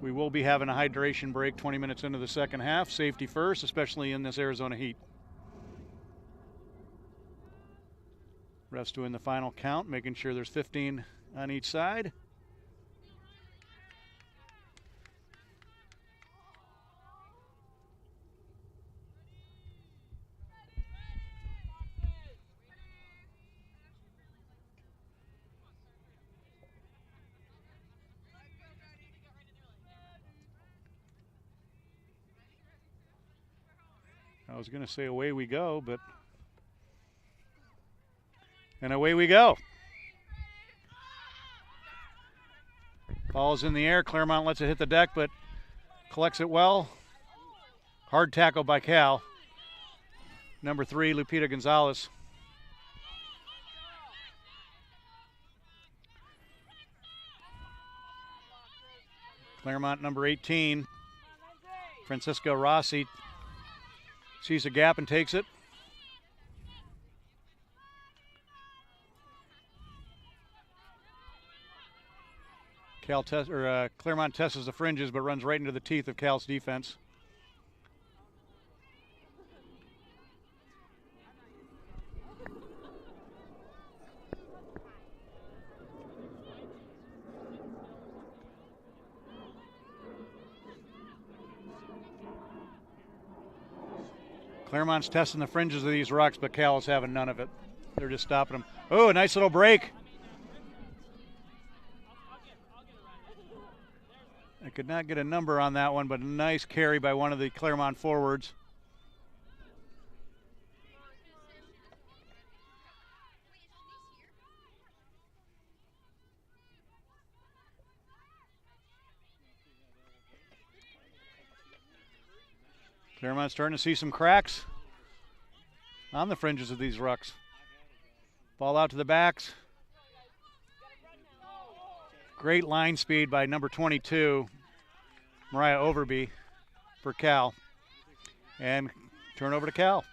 We will be having a hydration break 20 minutes into the second half. Safety first, especially in this Arizona heat. Refs doing the final count, making sure there's 15 on each side. I was going to say away we go, but and away we go. Ball is in the air. Claremont lets it hit the deck, but collects it well. Hard tackle by Cal. Number 3, Lupita Gonzalez. Claremont number 18, Francisca Rossi, sees a gap and takes it. Claremont tests the fringes, but runs right into the teeth of Cal's defense. Claremont's testing the fringes of these rocks, but Cal is having none of it. They're just stopping them. Oh, a nice little break. I could not get a number on that one, but a nice carry by one of the Claremont forwards. Claremont's starting to see some cracks on the fringes of these rucks. Ball out to the backs. Great line speed by number 22, Mariah Overby, for Cal. And turnover to Cal.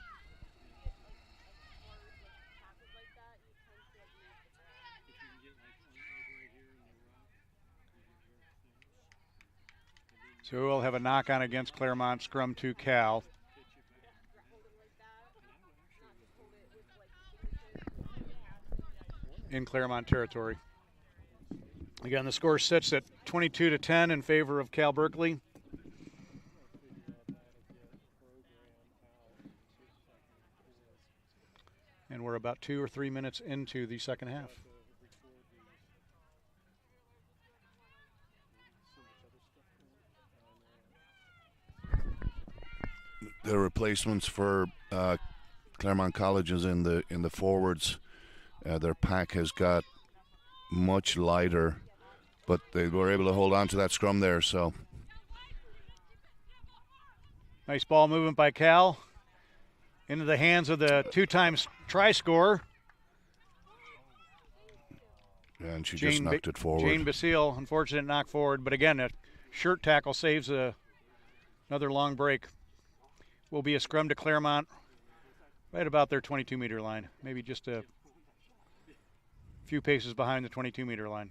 So we'll have a knock on against Claremont, scrum to Cal. In Claremont territory. Again, the score sits at 22-10 in favor of Cal Berkeley. And we're about 2 or 3 minutes into the second half. The replacements for Claremont Colleges in the forwards, their pack has got much lighter, but they were able to hold on to that scrum there. So nice ball movement by Cal into the hands of the two-time try scorer. And she just knocked it forward. Jane Basile, unfortunate knock forward, but again, a shirt tackle saves another long break. Will be a scrum to Claremont right about their 22-meter line, maybe just a few paces behind the 22-meter line.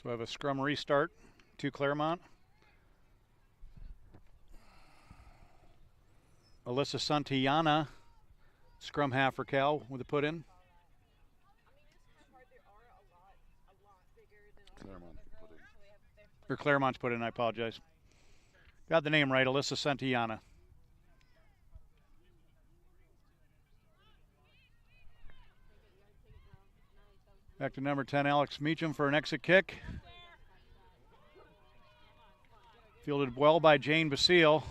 So I have a scrum restart to Claremont. Alyssa Santillana, scrum half for Cal with a put in. Claremont's put in, I apologize. Got the name right, Alyssa Santillana. Back to number 10, Alex Meacham for an exit kick. Fielded well by Jane Basile,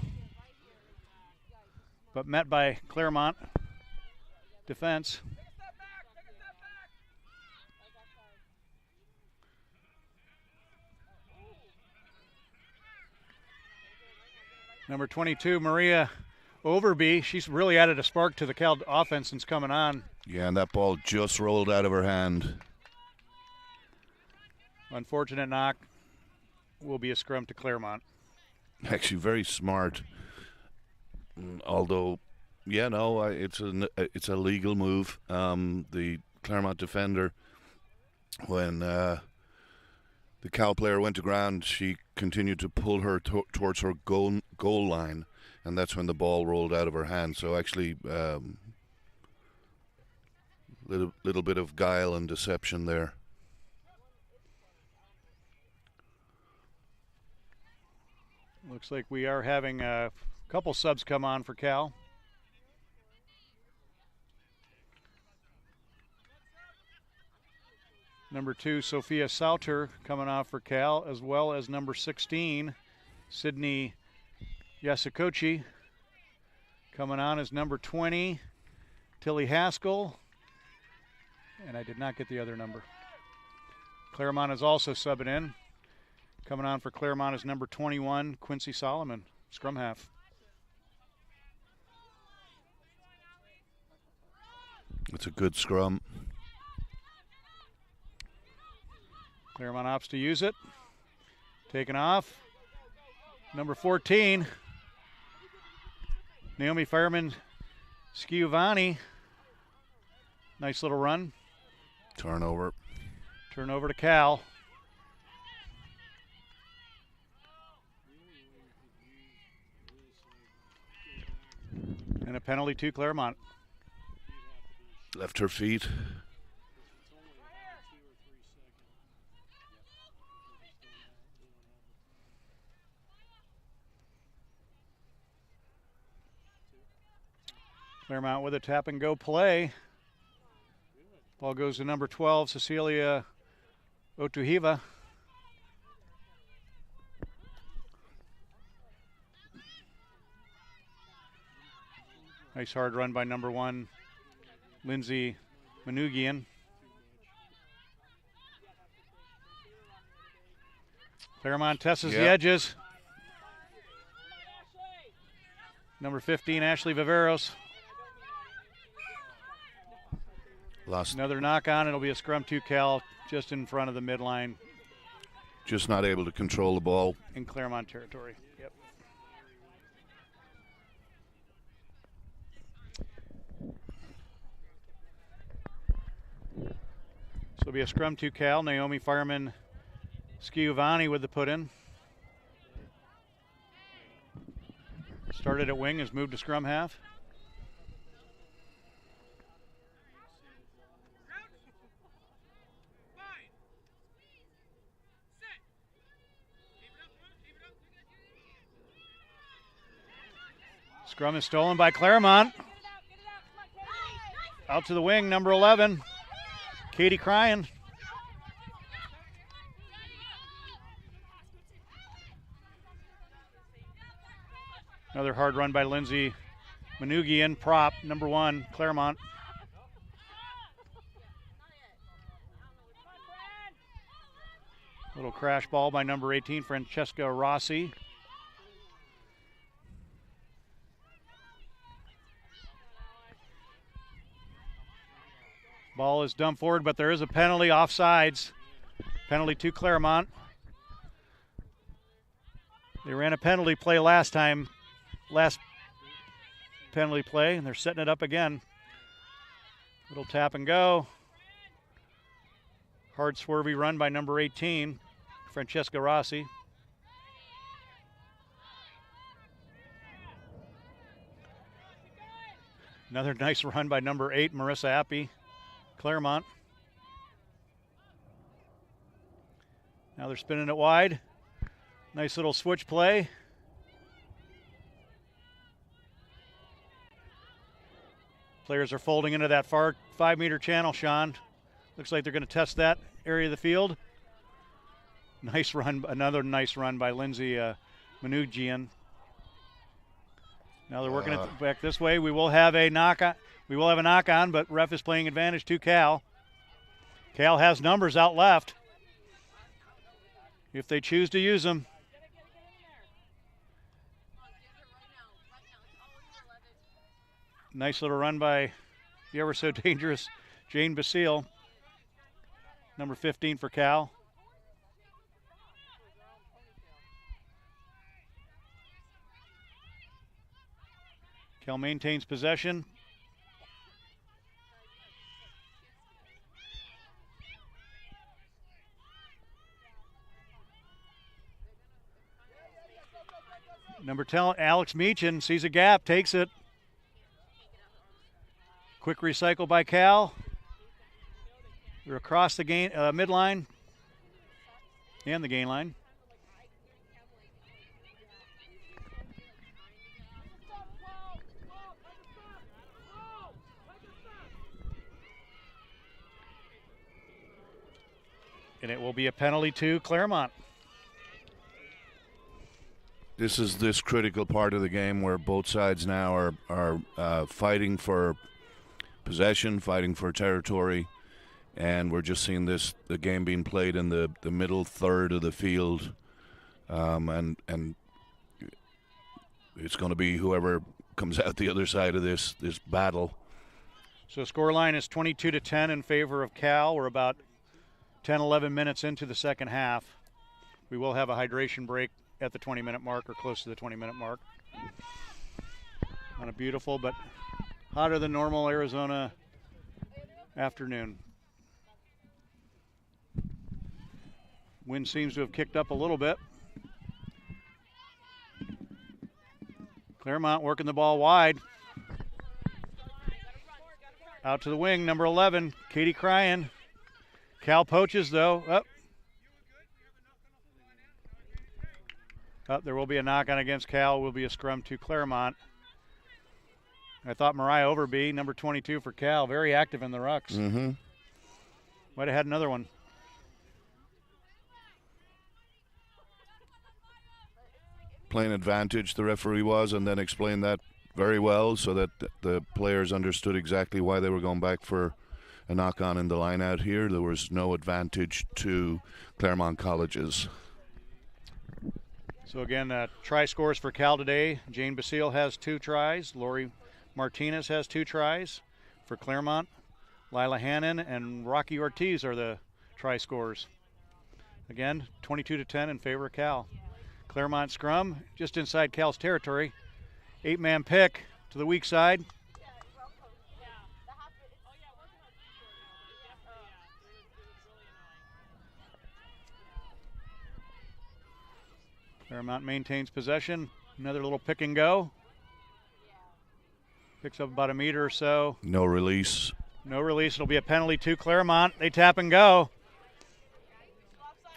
but met by Claremont defense. Number 22, Maria Overby. She's really added a spark to the Cal offense since coming on. Yeah, and that ball just rolled out of her hand. Unfortunate knock. Will be a scrum to Claremont. Actually, very smart. Although, yeah, no, it's a legal move. The Claremont defender, when the Cal player went to ground, she continued to pull her towards her goal line, and that's when the ball rolled out of her hand. So actually, little bit of guile and deception there. Looks like we are having a couple subs come on for Cal. Number 2, Sophia Sauter coming off for Cal, as well as number 16, Sydney Yasukochi. Coming on as number 20, Tilly Haskell. And I did not get the other number. Claremont is also subbing in. Coming on for Claremont is number 21, Quincy Solomon, scrum half. It's a good scrum. Claremont opts to use it. Taken off. Number 14, Naomi Fireman Schiavone. Nice little run. Turnover. Turnover to Cal. And a penalty to Claremont. Left her feet. Claremont with a tap and go play. Ball goes to number 12, Cecilia Otuhiva. Nice hard run by number 1, Lindsay Manugian. Claremont tests the edges. Number 15, Ashley Viveros. Lost. Another knock on. It'll be a scrum to Cal just in front of the midline. Just not able to control the ball. In Claremont territory. Yep. So it'll be a scrum to Cal. Naomi Fireman Schiavone with the put in. Started at wing, has moved to scrum half. Scrum is stolen by Claremont. Out to the wing, number 11, Katie Cryan. Another hard run by Lindsay Manugian, prop, number 1, Claremont. Little crash ball by number 18, Francesca Rossi. Ball is dumped forward, but there is a penalty, offsides. Penalty to Claremont. They ran a penalty play last penalty play, and they're setting it up again. Little tap and go. Hard swervy run by number 18, Francesca Rossi. Another nice run by number 8, Marissa Appy, Claremont. Now they're spinning it wide. Nice little switch play. Players are folding into that far 5-meter channel, Sean. Looks like they're going to test that area of the field. Nice run, another nice run by Lindsay Manugian. Now they're working it back this way. We will have a knock on. We will have a knock on, but ref is playing advantage to Cal. Cal has numbers out left if they choose to use them. Nice little run by the ever so dangerous Jane Basile, number 15 for Cal. Cal maintains possession. Number 10, Alex Meechin sees a gap, takes it. Quick recycle by Cal. They're across the midline and the gain line. And it will be a penalty to Claremont. This is this critical part of the game where both sides now are fighting for possession, fighting for territory, and we're just seeing the game being played in the middle third of the field and it's going to be whoever comes out the other side of this battle. So scoreline is 22-10 in favor of Cal. We're about 10, 11 minutes into the second half. We will have a hydration break at the 20-minute mark or close to the 20-minute mark. On a beautiful but hotter than normal Arizona afternoon. Wind seems to have kicked up a little bit. Claremont working the ball wide. Out to the wing, number 11, Katie Craa. Cal poaches though. There will be a knock on against Cal. Will be a scrum to Claremont. I thought Mariah Overby, number 22 for Cal, very active in the rucks. Mm-hmm. Might have had another one. Playing advantage, the referee was, and then explained that very well so that the players understood exactly why they were going back for a knock-on in the line out here. There was no advantage to Claremont Colleges. So again, try scores for Cal today. Jane Basile has 2 tries. Lori Martinez has 2 tries. For Claremont, Lila Hannon and Rocky Ortiz are the try scores. Again, 22-10 in favor of Cal. Claremont scrum just inside Cal's territory. 8-man pick to the weak side. Claremont maintains possession. Another little pick and go. Picks up about a meter or so. No release. No release. It'll be a penalty to Claremont. They tap and go.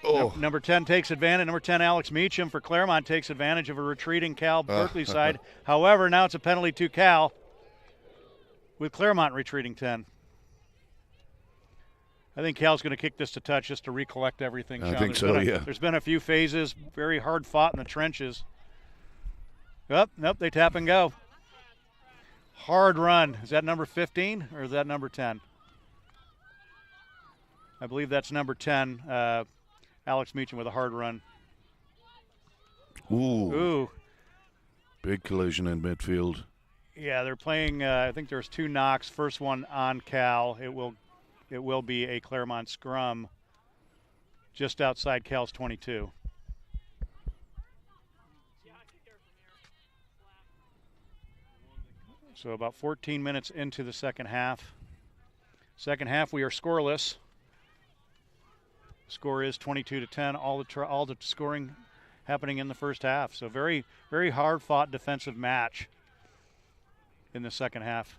Oh. Number 10 takes advantage. Number 10, Alex Meacham for Claremont, takes advantage of a retreating Cal Berkeley side. However, now it's a penalty to Cal with Claremont retreating 10. I think Cal's going to kick this to touch just to recollect everything. I think so, yeah. There's been a few phases, very hard fought in the trenches. Nope, they tap and go. Hard run. Is that number 15 or is that number 10? I believe that's number 10. Alex Meacham with a hard run. Ooh. Big collision in midfield. Yeah, they're playing, I think there's 2 knocks. First one on Cal. It will be a Claremont scrum just outside Cal's 22. So about 14 minutes into the second half. Second half, we are scoreless. Score is 22-10. All the scoring happening in the first half. So very, very hard-fought defensive match in the second half.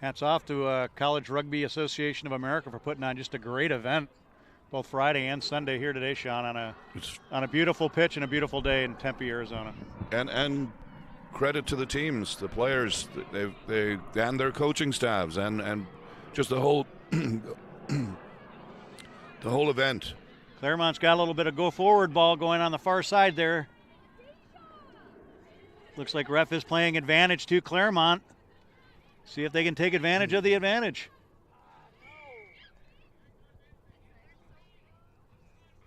Hats off to College Rugby Association of America for putting on just a great event, both Friday and Sunday here today, Sean, on a beautiful pitch and a beautiful day in Tempe, Arizona. And credit to the teams, the players, they and their coaching staffs, and just the whole the whole event. Claremont's got a little bit of go forward ball going on the far side there. Looks like ref is playing advantage to Claremont. See if they can take advantage of the advantage.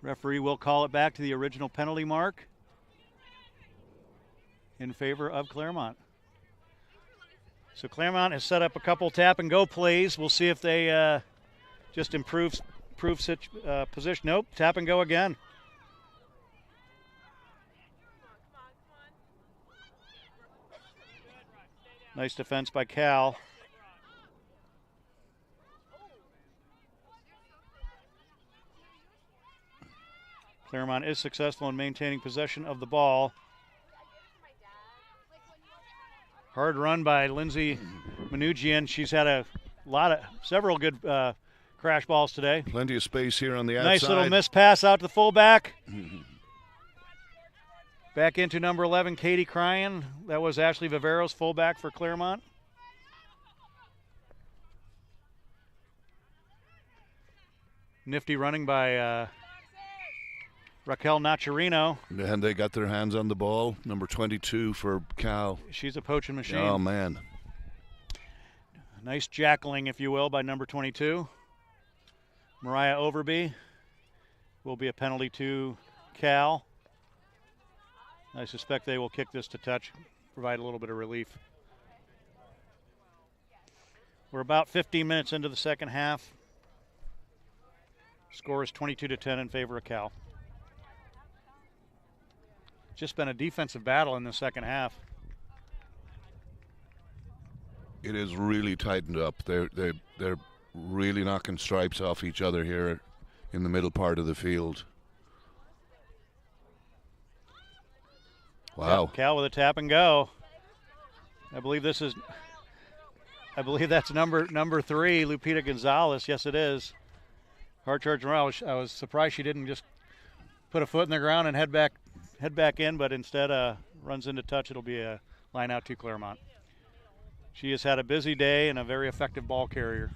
Referee will call it back to the original penalty mark in favor of Claremont. So Claremont has set up a couple tap and go plays. We'll see if they just improve position. Nope, tap and go again. Nice defense by Cal. Claremont is successful in maintaining possession of the ball. Hard run by Lindsay Manugian. She's had several good crash balls today. Plenty of space here on the outside. Nice little miss pass out to the fullback. Back into number 11, Katie Craa. That was Ashley Viveros, fullback for Claremont. Nifty running by Raquel Nacherino. And they got their hands on the ball. Number 22 for Cal. She's a poaching machine. Oh, man. Nice jackling, if you will, by number 22. Mariah Overby will be a penalty to Cal. I suspect they will kick this to touch, provide a little bit of relief. We're about 15 minutes into the second half. Score is 22-10 in favor of Cal. Just been a defensive battle in the second half. It is really tightened up. They're really knocking stripes off each other here in the middle part of the field. Wow. Cal with a tap and go. I believe that's number 3, Lupita Gonzalez. Yes, it is. Hard charge morale. I was surprised she didn't just put a foot in the ground and head back in, but instead runs into touch. It'll be a line out to Claremont. She has had a busy day and a very effective ball carrier.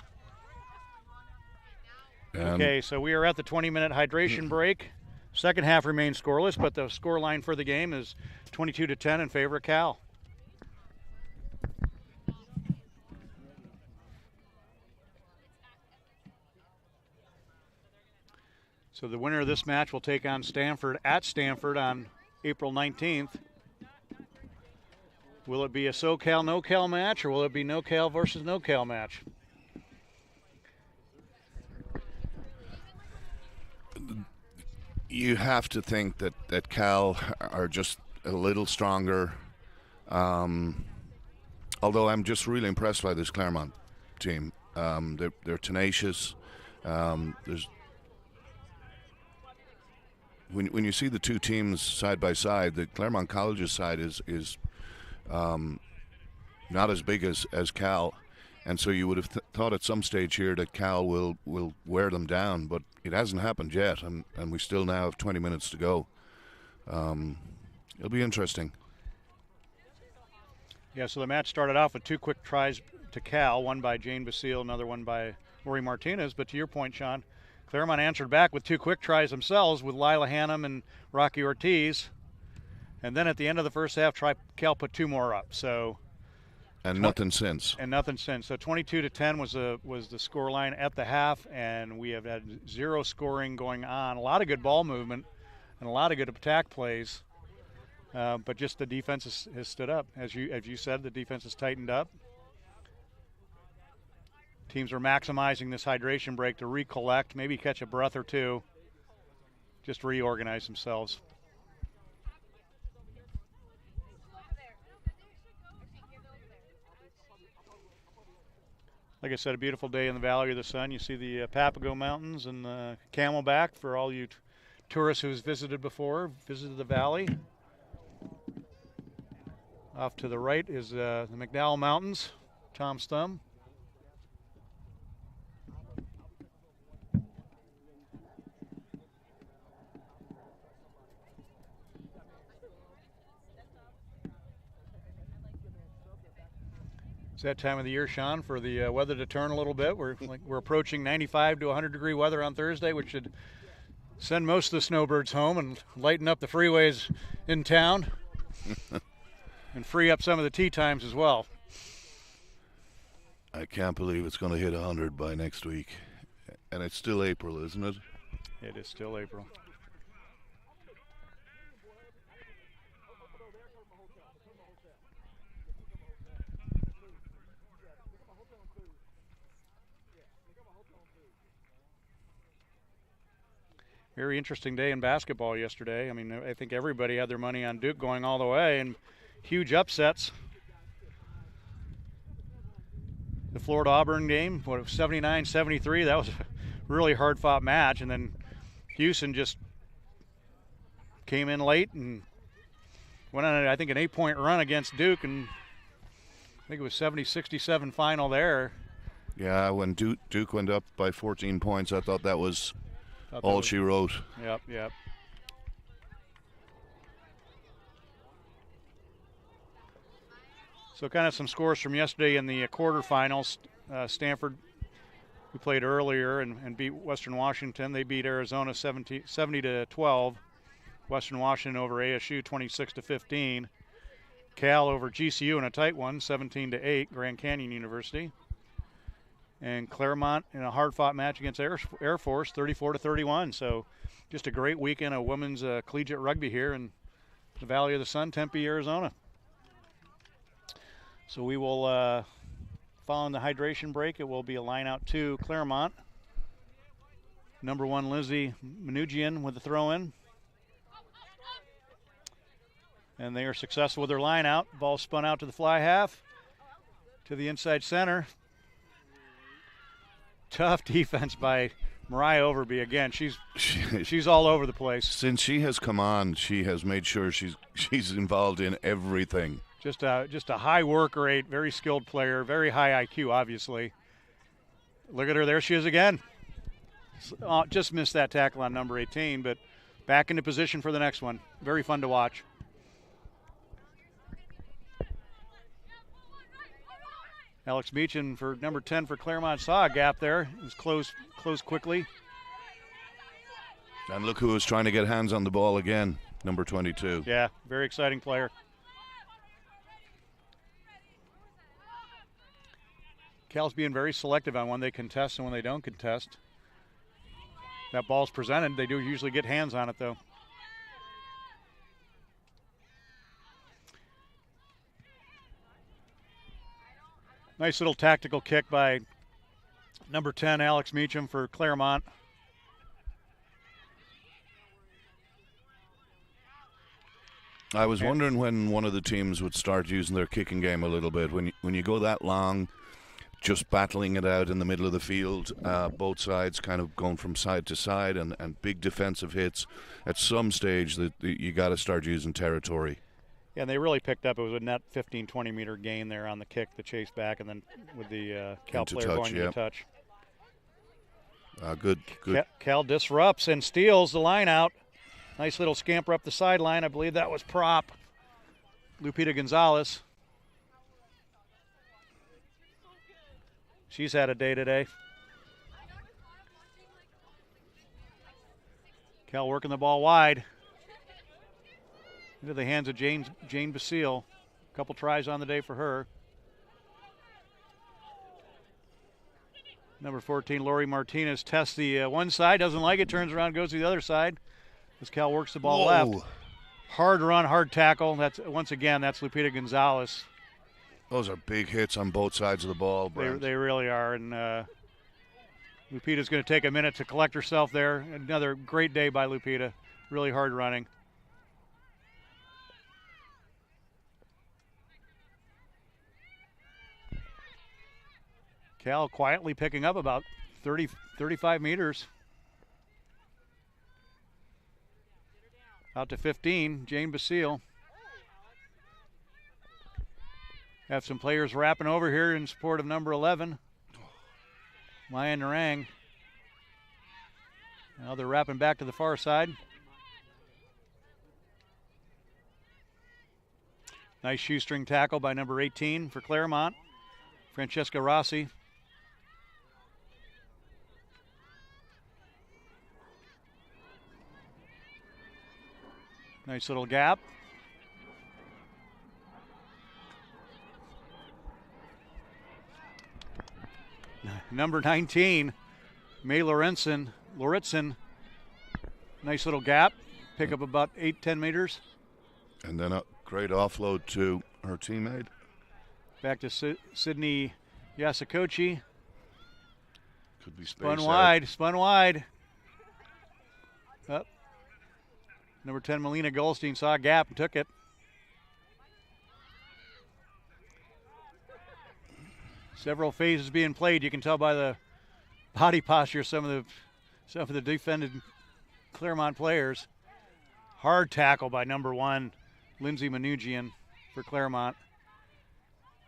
Okay, so we are at the 20-minute hydration break. Second half remains scoreless, but the score line for the game is 22-10 in favor of Cal. So the winner of this match will take on Stanford at Stanford on April 19th. Will it be a SoCal, no-Cal match, or will it be no-Cal versus no-Cal match? You have to think that Cal are just a little stronger. Although I'm just really impressed by this Claremont team. They're tenacious. When you see the two teams side by side, the Claremont College's side is not as big as Cal, and so you would have thought at some stage here that Cal will wear them down, but it hasn't happened yet, and we still now have 20 minutes to go. It'll be interesting. Yeah, so the match started off with 2 quick tries to Cal, one by Jane Basile, another one by Lori Martinez, but to your point, Sean, Claremont answered back with 2 quick tries themselves with Lila Hannum and Rocky Ortiz. And then at the end of the first half, Cal put 2 more up. And nothing since. So 22-10 was the score line at the half, and we have had 0 scoring going on. A lot of good ball movement and a lot of good attack plays, but just the defense has stood up. As you said, the defense has tightened up. Teams are maximizing this hydration break to recollect, maybe catch a breath or two, just reorganize themselves. Like I said, a beautiful day in the Valley of the Sun. You see the Papago Mountains and the Camelback for all you tourists who's visited the valley. Off to the right is the McDowell Mountains, Tom's Thumb. It's that time of the year, Sean, for the weather to turn a little bit. We're approaching 95 to 100 degree weather on Thursday, which should send most of the snowbirds home and lighten up the freeways in town and free up some of the tee times as well. I can't believe it's going to hit 100 by next week. And it's still April, isn't it? It is still April. Very interesting day in basketball yesterday. I mean, I think everybody had their money on Duke going all the way, and huge upsets. The Florida-Auburn game, 79-73, that was a really hard-fought match, and then Houston just came in late and went on, I think, an 8-point run against Duke, and I think it was 70-67 final there. Yeah, when Duke went up by 14 points, I thought that was all she wrote. Yep. So kind of some scores from yesterday in the quarterfinals. Stanford, who played earlier and beat Western Washington, they beat Arizona 70-12. Western Washington over ASU 26-15. Cal over GCU in a tight one, 17-8, Grand Canyon University. And Claremont in a hard-fought match against Air Force, 34-31. So just a great weekend of women's collegiate rugby here in the Valley of the Sun, Tempe, Arizona. So we will, following the hydration break, it will be a line out to Claremont. Number 1, Lizzie Manugian with the throw-in. And they are successful with their line out. Ball spun out to the fly half, to the inside center. Tough defense by Mariah Overby. Again, she's all over the place. Since she has come on, she has made sure she's involved in everything. Just a high work rate, very skilled player, very high IQ, obviously. Look at her, there she is again. Just missed that tackle on number 18, but back into position for the next one. Very fun to watch. Alex Meachin for number 10 for Claremont saw a gap there. It was closed quickly. And look who was trying to get hands on the ball again, number 22. Yeah, very exciting player. Cal's being very selective on when they contest and when they don't contest. That ball's presented. They do usually get hands on it, though. Nice little tactical kick by number 10, Alex Meacham for Claremont. I was wondering when one of the teams would start using their kicking game a little bit. When you go that long, just battling it out in the middle of the field, both sides kind of going from side to side and big defensive hits, at some stage that you got to start using territory. Yeah, and they really picked up. It was a net 15, 20-meter gain there on the kick, the chase back, and then with the Cal player going into touch. Good. Cal disrupts and steals the line out. Nice little scamper up the sideline. I believe that was prop Lupita Gonzalez. She's had a day today. Cal working the ball wide. Into the hands of Jane Basile. A couple tries on the day for her. Number 14, Lori Martinez tests the one side, doesn't like it, turns around, goes to the other side. As Cal works the ball left. Hard run, hard tackle. That's Lupita Gonzalez. Those are big hits on both sides of the ball, Brent. They really are, and Lupita's going to take a minute to collect herself there. Another great day by Lupita. Really hard running. Cal quietly picking up about 35 meters. Out to 15, Jane Basile. Have some players wrapping over here in support of number 11, Maya Narang. Now they're wrapping back to the far side. Nice shoestring tackle by number 18 for Claremont, Francesca Rossi. Nice little gap. Number 19, May Lauritsen. Nice little gap. Pick up about 8-10 meters. And then a great offload to her teammate. Back to Sydney Yasakochi. Could be Spun wide. Up. Number 10, Melina Goldstein saw a gap and took it. Several phases being played. You can tell by the body posture of some of the defended Claremont players. Hard tackle by number 1, Lindsay Manugian for Claremont.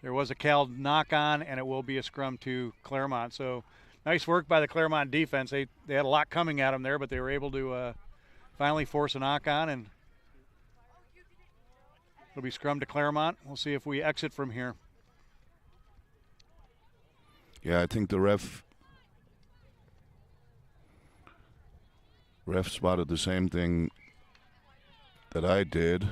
There was a Cal knock on, and it will be a scrum to Claremont. So nice work by the Claremont defense. They had a lot coming at them there, but they were able to finally force a knock on, and it'll be scrum to Claremont. We'll see if we exit from here. Yeah, I think the ref spotted the same thing that I did.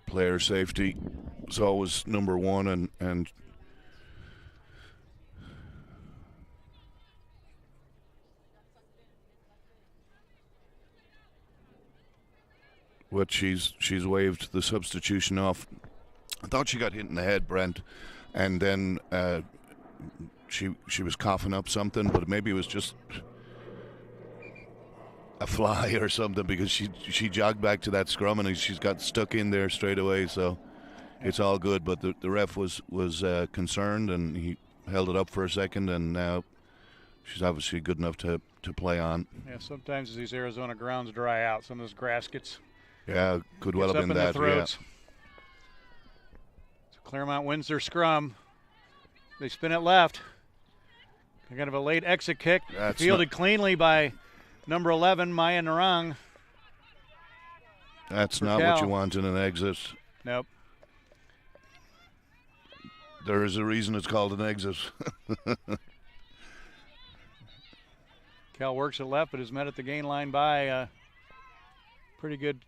Player safety is always number one, and what she's waved the substitution off. I thought she got hit in the head, Brent, and then she was coughing up something, but maybe it was just a fly or something, because she jogged back to that scrum and she's got stuck in there straight away. So it's all good, but the ref was concerned, and he held it up for a second, and now she's obviously good enough to play on. Yeah, sometimes these Arizona grounds dry out. Some of those grass gets could well have been that. Yeah. So Claremont wins their scrum. They spin it left. Kind of a late exit kick, fielded cleanly by number 11, Maya Narang. That's not what you want in an exit. Nope. There is a reason it's called an exit. Cal works it left, but is met at the gain line by a pretty good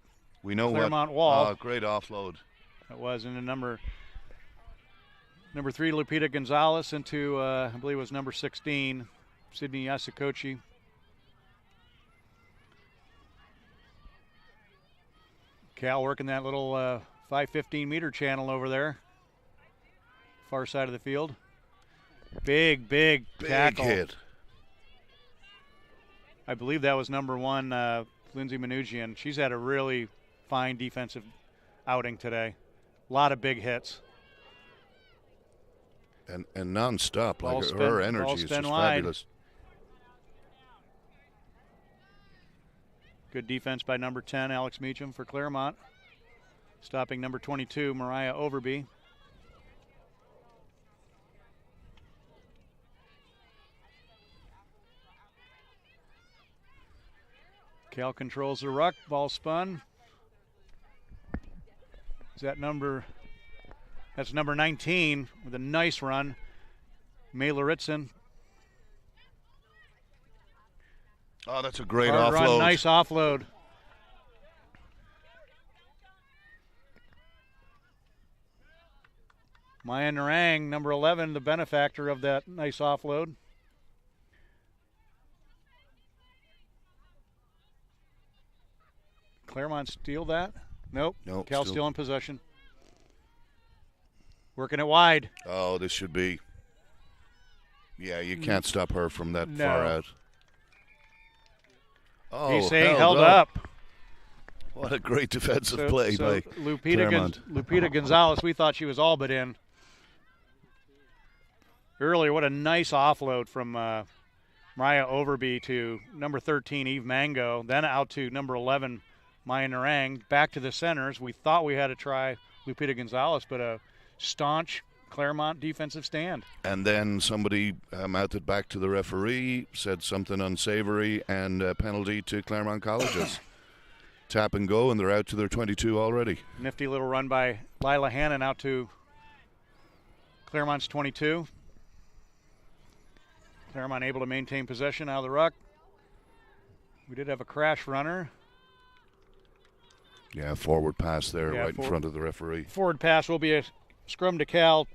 Claremont wall. Oh, great offload. That was in the number 3, Lupita Gonzalez, into I believe it was number 16, Sydney Yasukochi. Cal working that little 515 meter channel over there, far side of the field. Big tackle. Hit. I believe that was number 1, Lindsay Manoogian. She's had a really fine defensive outing today. A lot of big hits. And non-stop. Like her energy is just fabulous. Good defense by number 10, Alex Meacham, for Claremont. Stopping number 22, Mariah Overby. Cal controls the ruck, ball spun. Is that number? That's number 19 with a nice run. May Laritzen. Oh, that's a great Hard offload. Run, nice offload. Maya Narang, number 11, the benefactor of that nice offload. Claremont steal that? Nope. Cal still in possession. Working it wide. Oh, this should be. Yeah, you can't stop her from that far out. Oh, he's saying held up. What a great defensive play by Lupita Gonzalez. We thought she was all but in. Earlier, what a nice offload from Mariah Overby to number 13, Eve Mango, then out to number 11, Maya Narang, back to the centers. We thought we had to try Lupita Gonzalez, but a staunch Claremont defensive stand. And then somebody mounted back to the referee, said something unsavory, and a penalty to Claremont Colleges. Tap and go, and they're out to their 22 already. Nifty little run by Lila Hannon out to Claremont's 22. Claremont able to maintain possession out of the ruck. We did have a crash runner. Yeah, forward pass there, right in front of the referee. Forward pass will be a scrum to Cal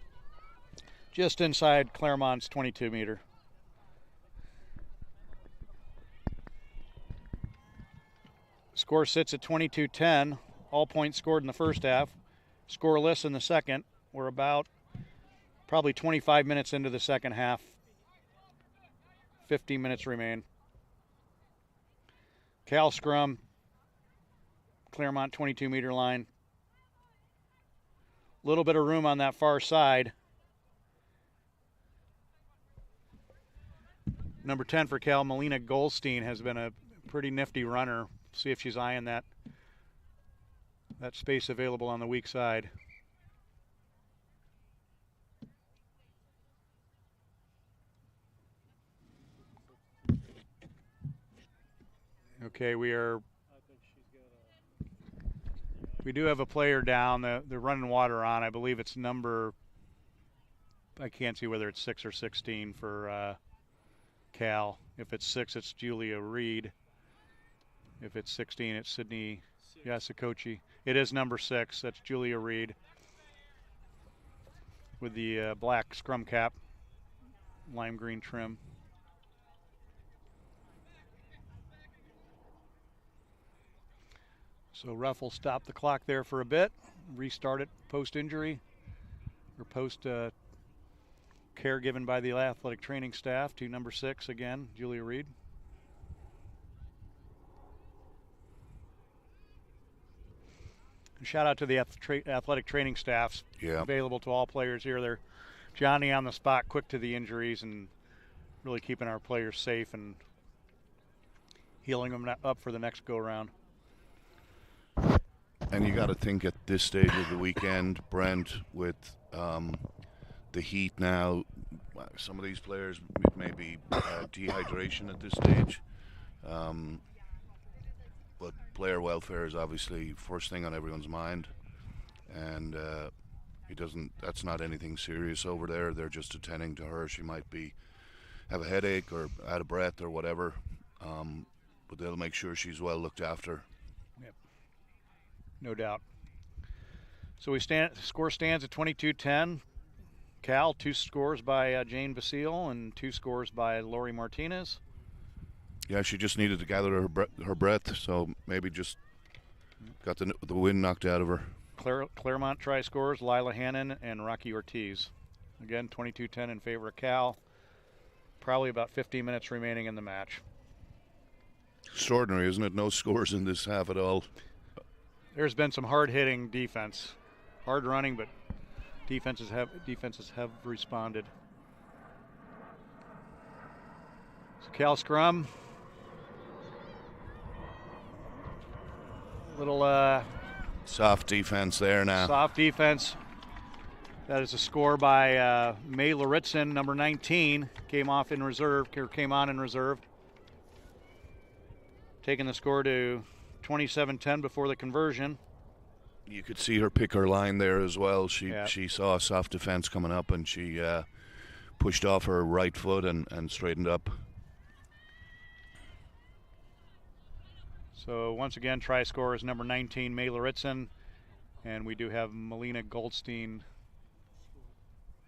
just inside Claremont's 22 meter. Score sits at 22-10. All points scored in the first half. Scoreless in the second. We're about probably 25 minutes into the second half. 15 minutes remain. Cal scrum. Claremont 22 meter line. Little bit of room on that far side. Number 10 for Cal, Melina Goldstein, has been a pretty nifty runner. See if she's eyeing that space available on the weak side. Okay, we do have a player down. They're running water on. I believe it's number, I can't see whether it's 6 or 16 for Cal. If it's 6, it's Julia Reed. If it's 16, it's Sydney Yasakochi. It is number 6. That's Julia Reed with the black scrum cap, lime green trim. So ref will stop the clock there for a bit, restart it post-injury or post care given by the athletic training staff to number 6 again, Julia Reed. And shout out to the athletic training staffs available to all players here. They're Johnny on the spot, quick to the injuries, and really keeping our players safe and healing them up for the next go-round. And you got to think at this stage of the weekend, Brent, with the heat now, some of these players, it may be dehydration at this stage. But player welfare is obviously first thing on everyone's mind. And that's not anything serious over there. They're just attending to her. She might have a headache or out of breath or whatever. But they'll make sure she's well looked after. Yep. No doubt. So score stands at 22-10. Cal, 2 scores by Jane Basile and 2 scores by Lori Martinez. Yeah, she just needed to gather her breath, so maybe just got the wind knocked out of her. Claremont try scores, Lila Hannon and Rocky Ortiz. Again, 22-10 in favor of Cal. Probably about 15 minutes remaining in the match. Extraordinary, isn't it? No scores in this half at all. There's been some hard-hitting defense. Hard running, but defenses have responded. So Cal scrum. Little soft defense there now. Soft defense. That is a score by May Laritzen, number 19. Came on in reserve. Taking the score to 27-10 before the conversion. You could see her pick her line there as well. She saw a soft defense coming up, and she pushed off her right foot and straightened up. So once again, try scorer is number 19, May Laritzen, and we do have Melina Goldstein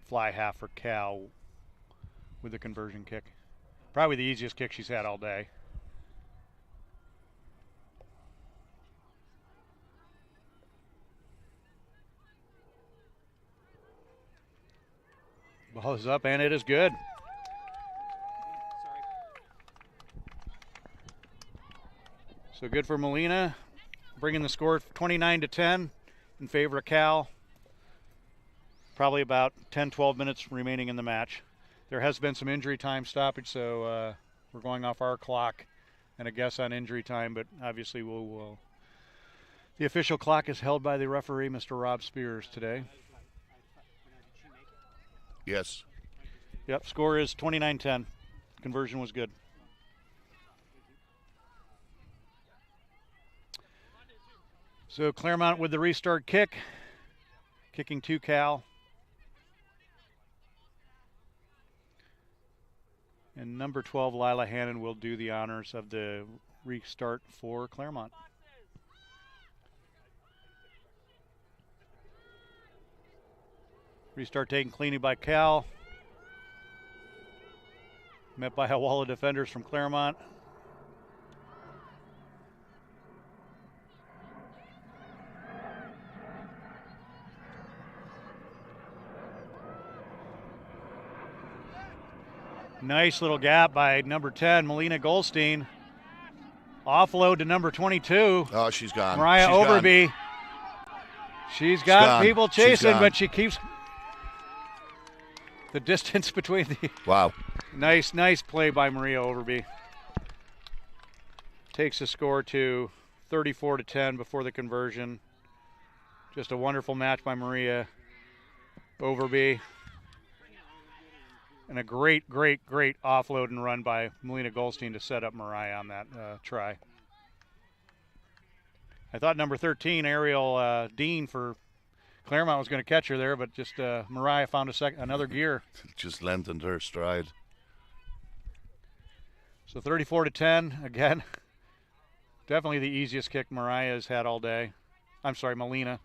fly half for Cal with the conversion kick. Probably the easiest kick she's had all day. Ball is up, and it is good. So good for Melina, bringing the score 29-10 in favor of Cal. Probably about 10-12 minutes remaining in the match. There has been some injury time stoppage, so we're going off our clock and a guess on injury time, but obviously the official clock is held by the referee, Mr. Rob Spears, today. Yes. Yep, score is 29-10. Conversion was good. So Claremont with the restart kick, kicking to Cal. And number 12, Lila Hannon, will do the honors of the restart for Claremont. Restart taken cleanly by Cal. Met by a wall of defenders from Claremont. Nice little gap by number 10, Melina Goldstein. Offload to number 22. Oh, she's gone. Mariah Overby. She's got people chasing, but she keeps the distance between the. Wow. Nice play by Maria Overby. Takes the score to 34-10 before the conversion. Just a wonderful match by Maria Overby. And a great offload and run by Melina Goldstein to set up Mariah on that try. I thought number 13, Ariel Dean for Claremont, was going to catch her there, but just Mariah found another gear. Just lengthened her stride. So 34-10 again. Definitely the easiest kick Mariah has had all day. I'm sorry, Melina.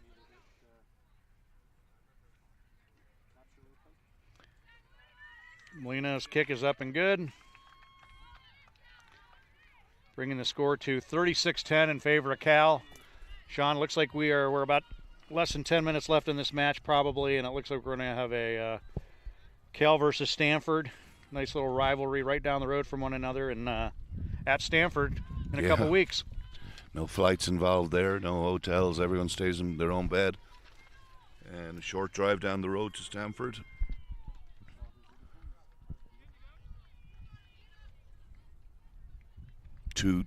Melina's kick is up and good. Bringing the score to 36-10 in favor of Cal. Sean, looks like we're about less than 10 minutes left in this match probably, and it looks like we're going to have a Cal versus Stanford. Nice little rivalry right down the road from one another, and at Stanford in a couple weeks. No flights involved there, no hotels. Everyone stays in their own bed. And a short drive down the road to Stanford. Two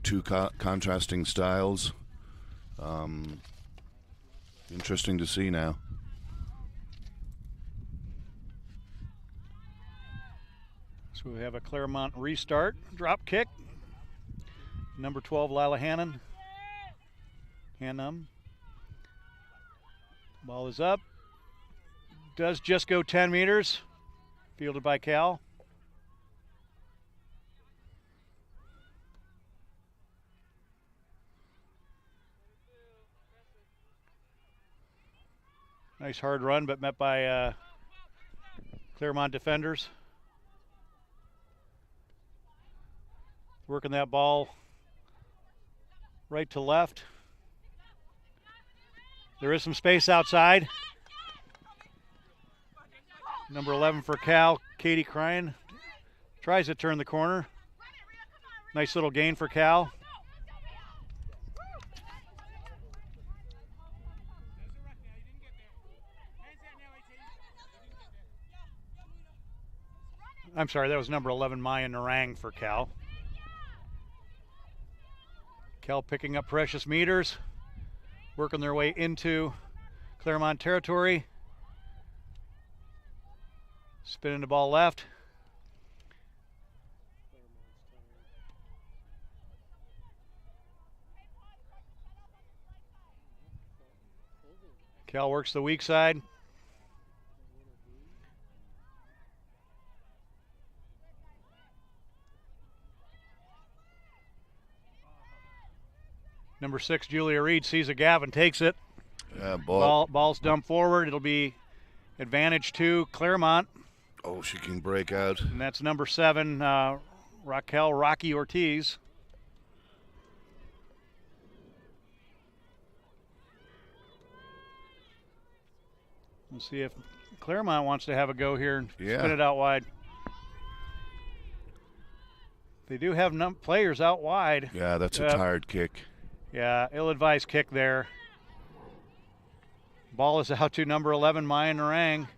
contrasting styles. Interesting to see now. So we have a Claremont restart, drop kick. Number 12, Lila Hannum. Ball is up. Does just go 10 meters. Fielded by Cal. Nice hard run, but met by Claremont defenders. Working that ball right to left. There is some space outside. Number 11 for Cal, Katie Cryan, tries to turn the corner. Nice little gain for Cal. I'm sorry, that was number 11, Maya Narang for Cal. Cal picking up precious meters, working their way into Claremont territory. Spinning the ball left. Cal works the weak side. Number 6, Julia Reed, sees a gap and takes it. Ball's dumped forward. It'll be advantage to Claremont. Oh, she can break out. And that's number 7, Raquel Rocky Ortiz. Let's see if Claremont wants to have a go here and spin it out wide. They do have players out wide. Yeah, that's a tired kick. Yeah, ill-advised kick there. Ball is out to number 11, Maya Narang.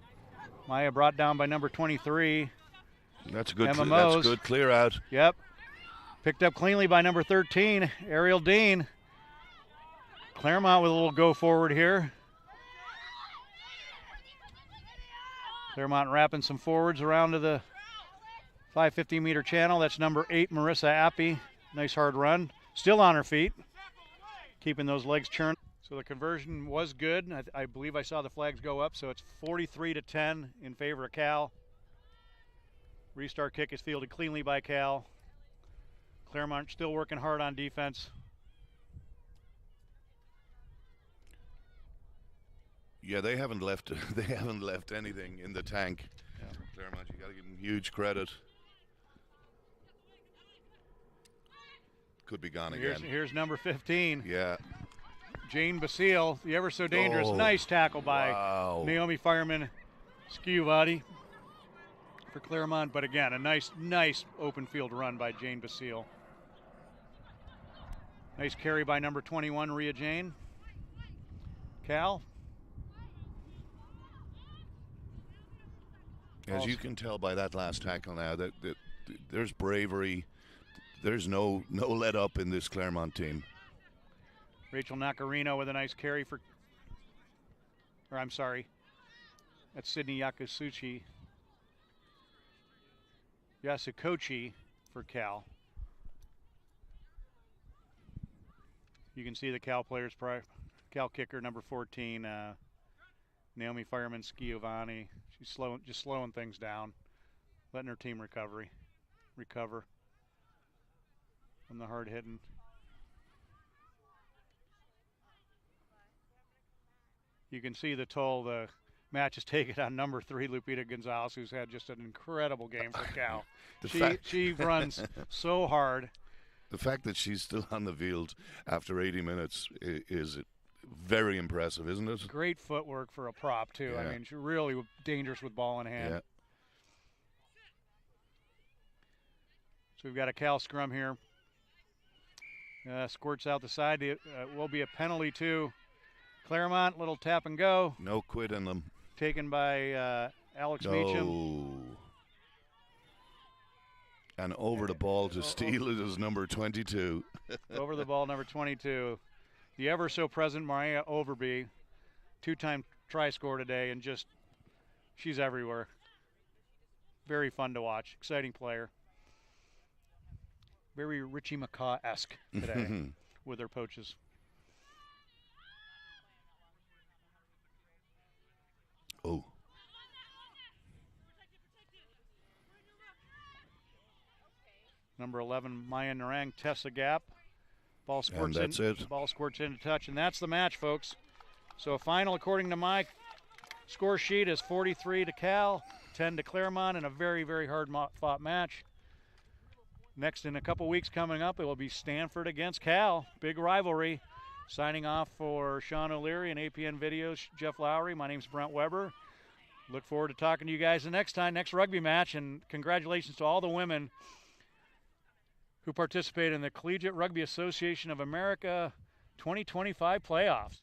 Maya brought down by number 23. That's a good clear out. Yep. Picked up cleanly by number 13, Ariel Dean. Claremont with a little go forward here. Claremont wrapping some forwards around to the 550-meter channel. That's number 8, Marissa Appy. Nice hard run. Still on her feet. Keeping those legs churned. So the conversion was good. I believe I saw the flags go up, so it's 43-10 in favor of Cal. Restart kick is fielded cleanly by Cal. Claremont still working hard on defense. Yeah, they haven't left anything in the tank. Yeah. Claremont, you got to give them huge credit. Could be gone again. Here's number 15. Yeah. Jane Basile, the ever so dangerous. Nice tackle by Naomi Fireman Sciuvati for Claremont, but again, a nice open field run by Jane Basile. Nice carry by number 21, Rhea Jane. Cal. As you can tell by that last tackle now, that there's bravery. There's no let up in this Claremont team. Rachel Nacarino with a nice carry for, or I'm sorry, that's Sydney Yasukochi for Cal. You can see the Cal players, Cal kicker number 14, Naomi Fireman Sciuvati. She's just slowing things down, letting her team recover. from the hard hitting. You can see the toll the match has taken on number 3, Lupita Gonzalez, who's had just an incredible game for Cal. She runs so hard. The fact that she's still on the field after 80 minutes is very impressive, isn't it? Great footwork for a prop, too. Yeah. I mean, she's really dangerous with ball in hand. Yeah. So we've got a Cal scrum here. Squirts out the side. It will be a penalty to Claremont. Little tap and go. No quit in them. Taken by Alex Meacham. And over the ball to steal it is number 22. Over the ball, number 22. The ever so present Maria Overby, 2-time try scorer today, and just she's everywhere. Very fun to watch. Exciting player. Very Richie McCaw-esque today with her poaches. Oh. Number 11, Maya Narang tests a gap. Ball squirts and that's it. Ball squirts into touch, and that's the match, folks. So a final, according to my score sheet, is 43 to Cal, 10 to Claremont, in a very, very hard-fought match. Next, in a couple weeks coming up, it will be Stanford against Cal. Big rivalry. Signing off for Sean O'Leary and APN Videos, Jeff Lowry. My name's Brent Weber. Look forward to talking to you guys the next time, next rugby match, and congratulations to all the women who participate in the Collegiate Rugby Association of America 2025 playoffs.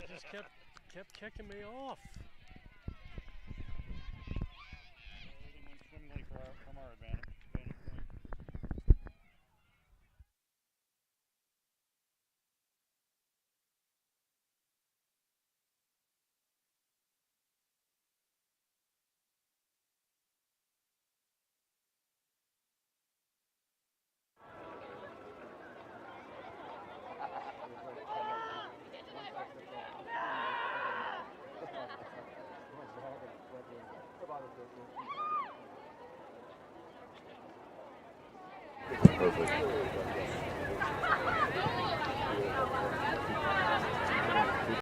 It just kept kicking me off. Swimmingly from our advantage. Perfect.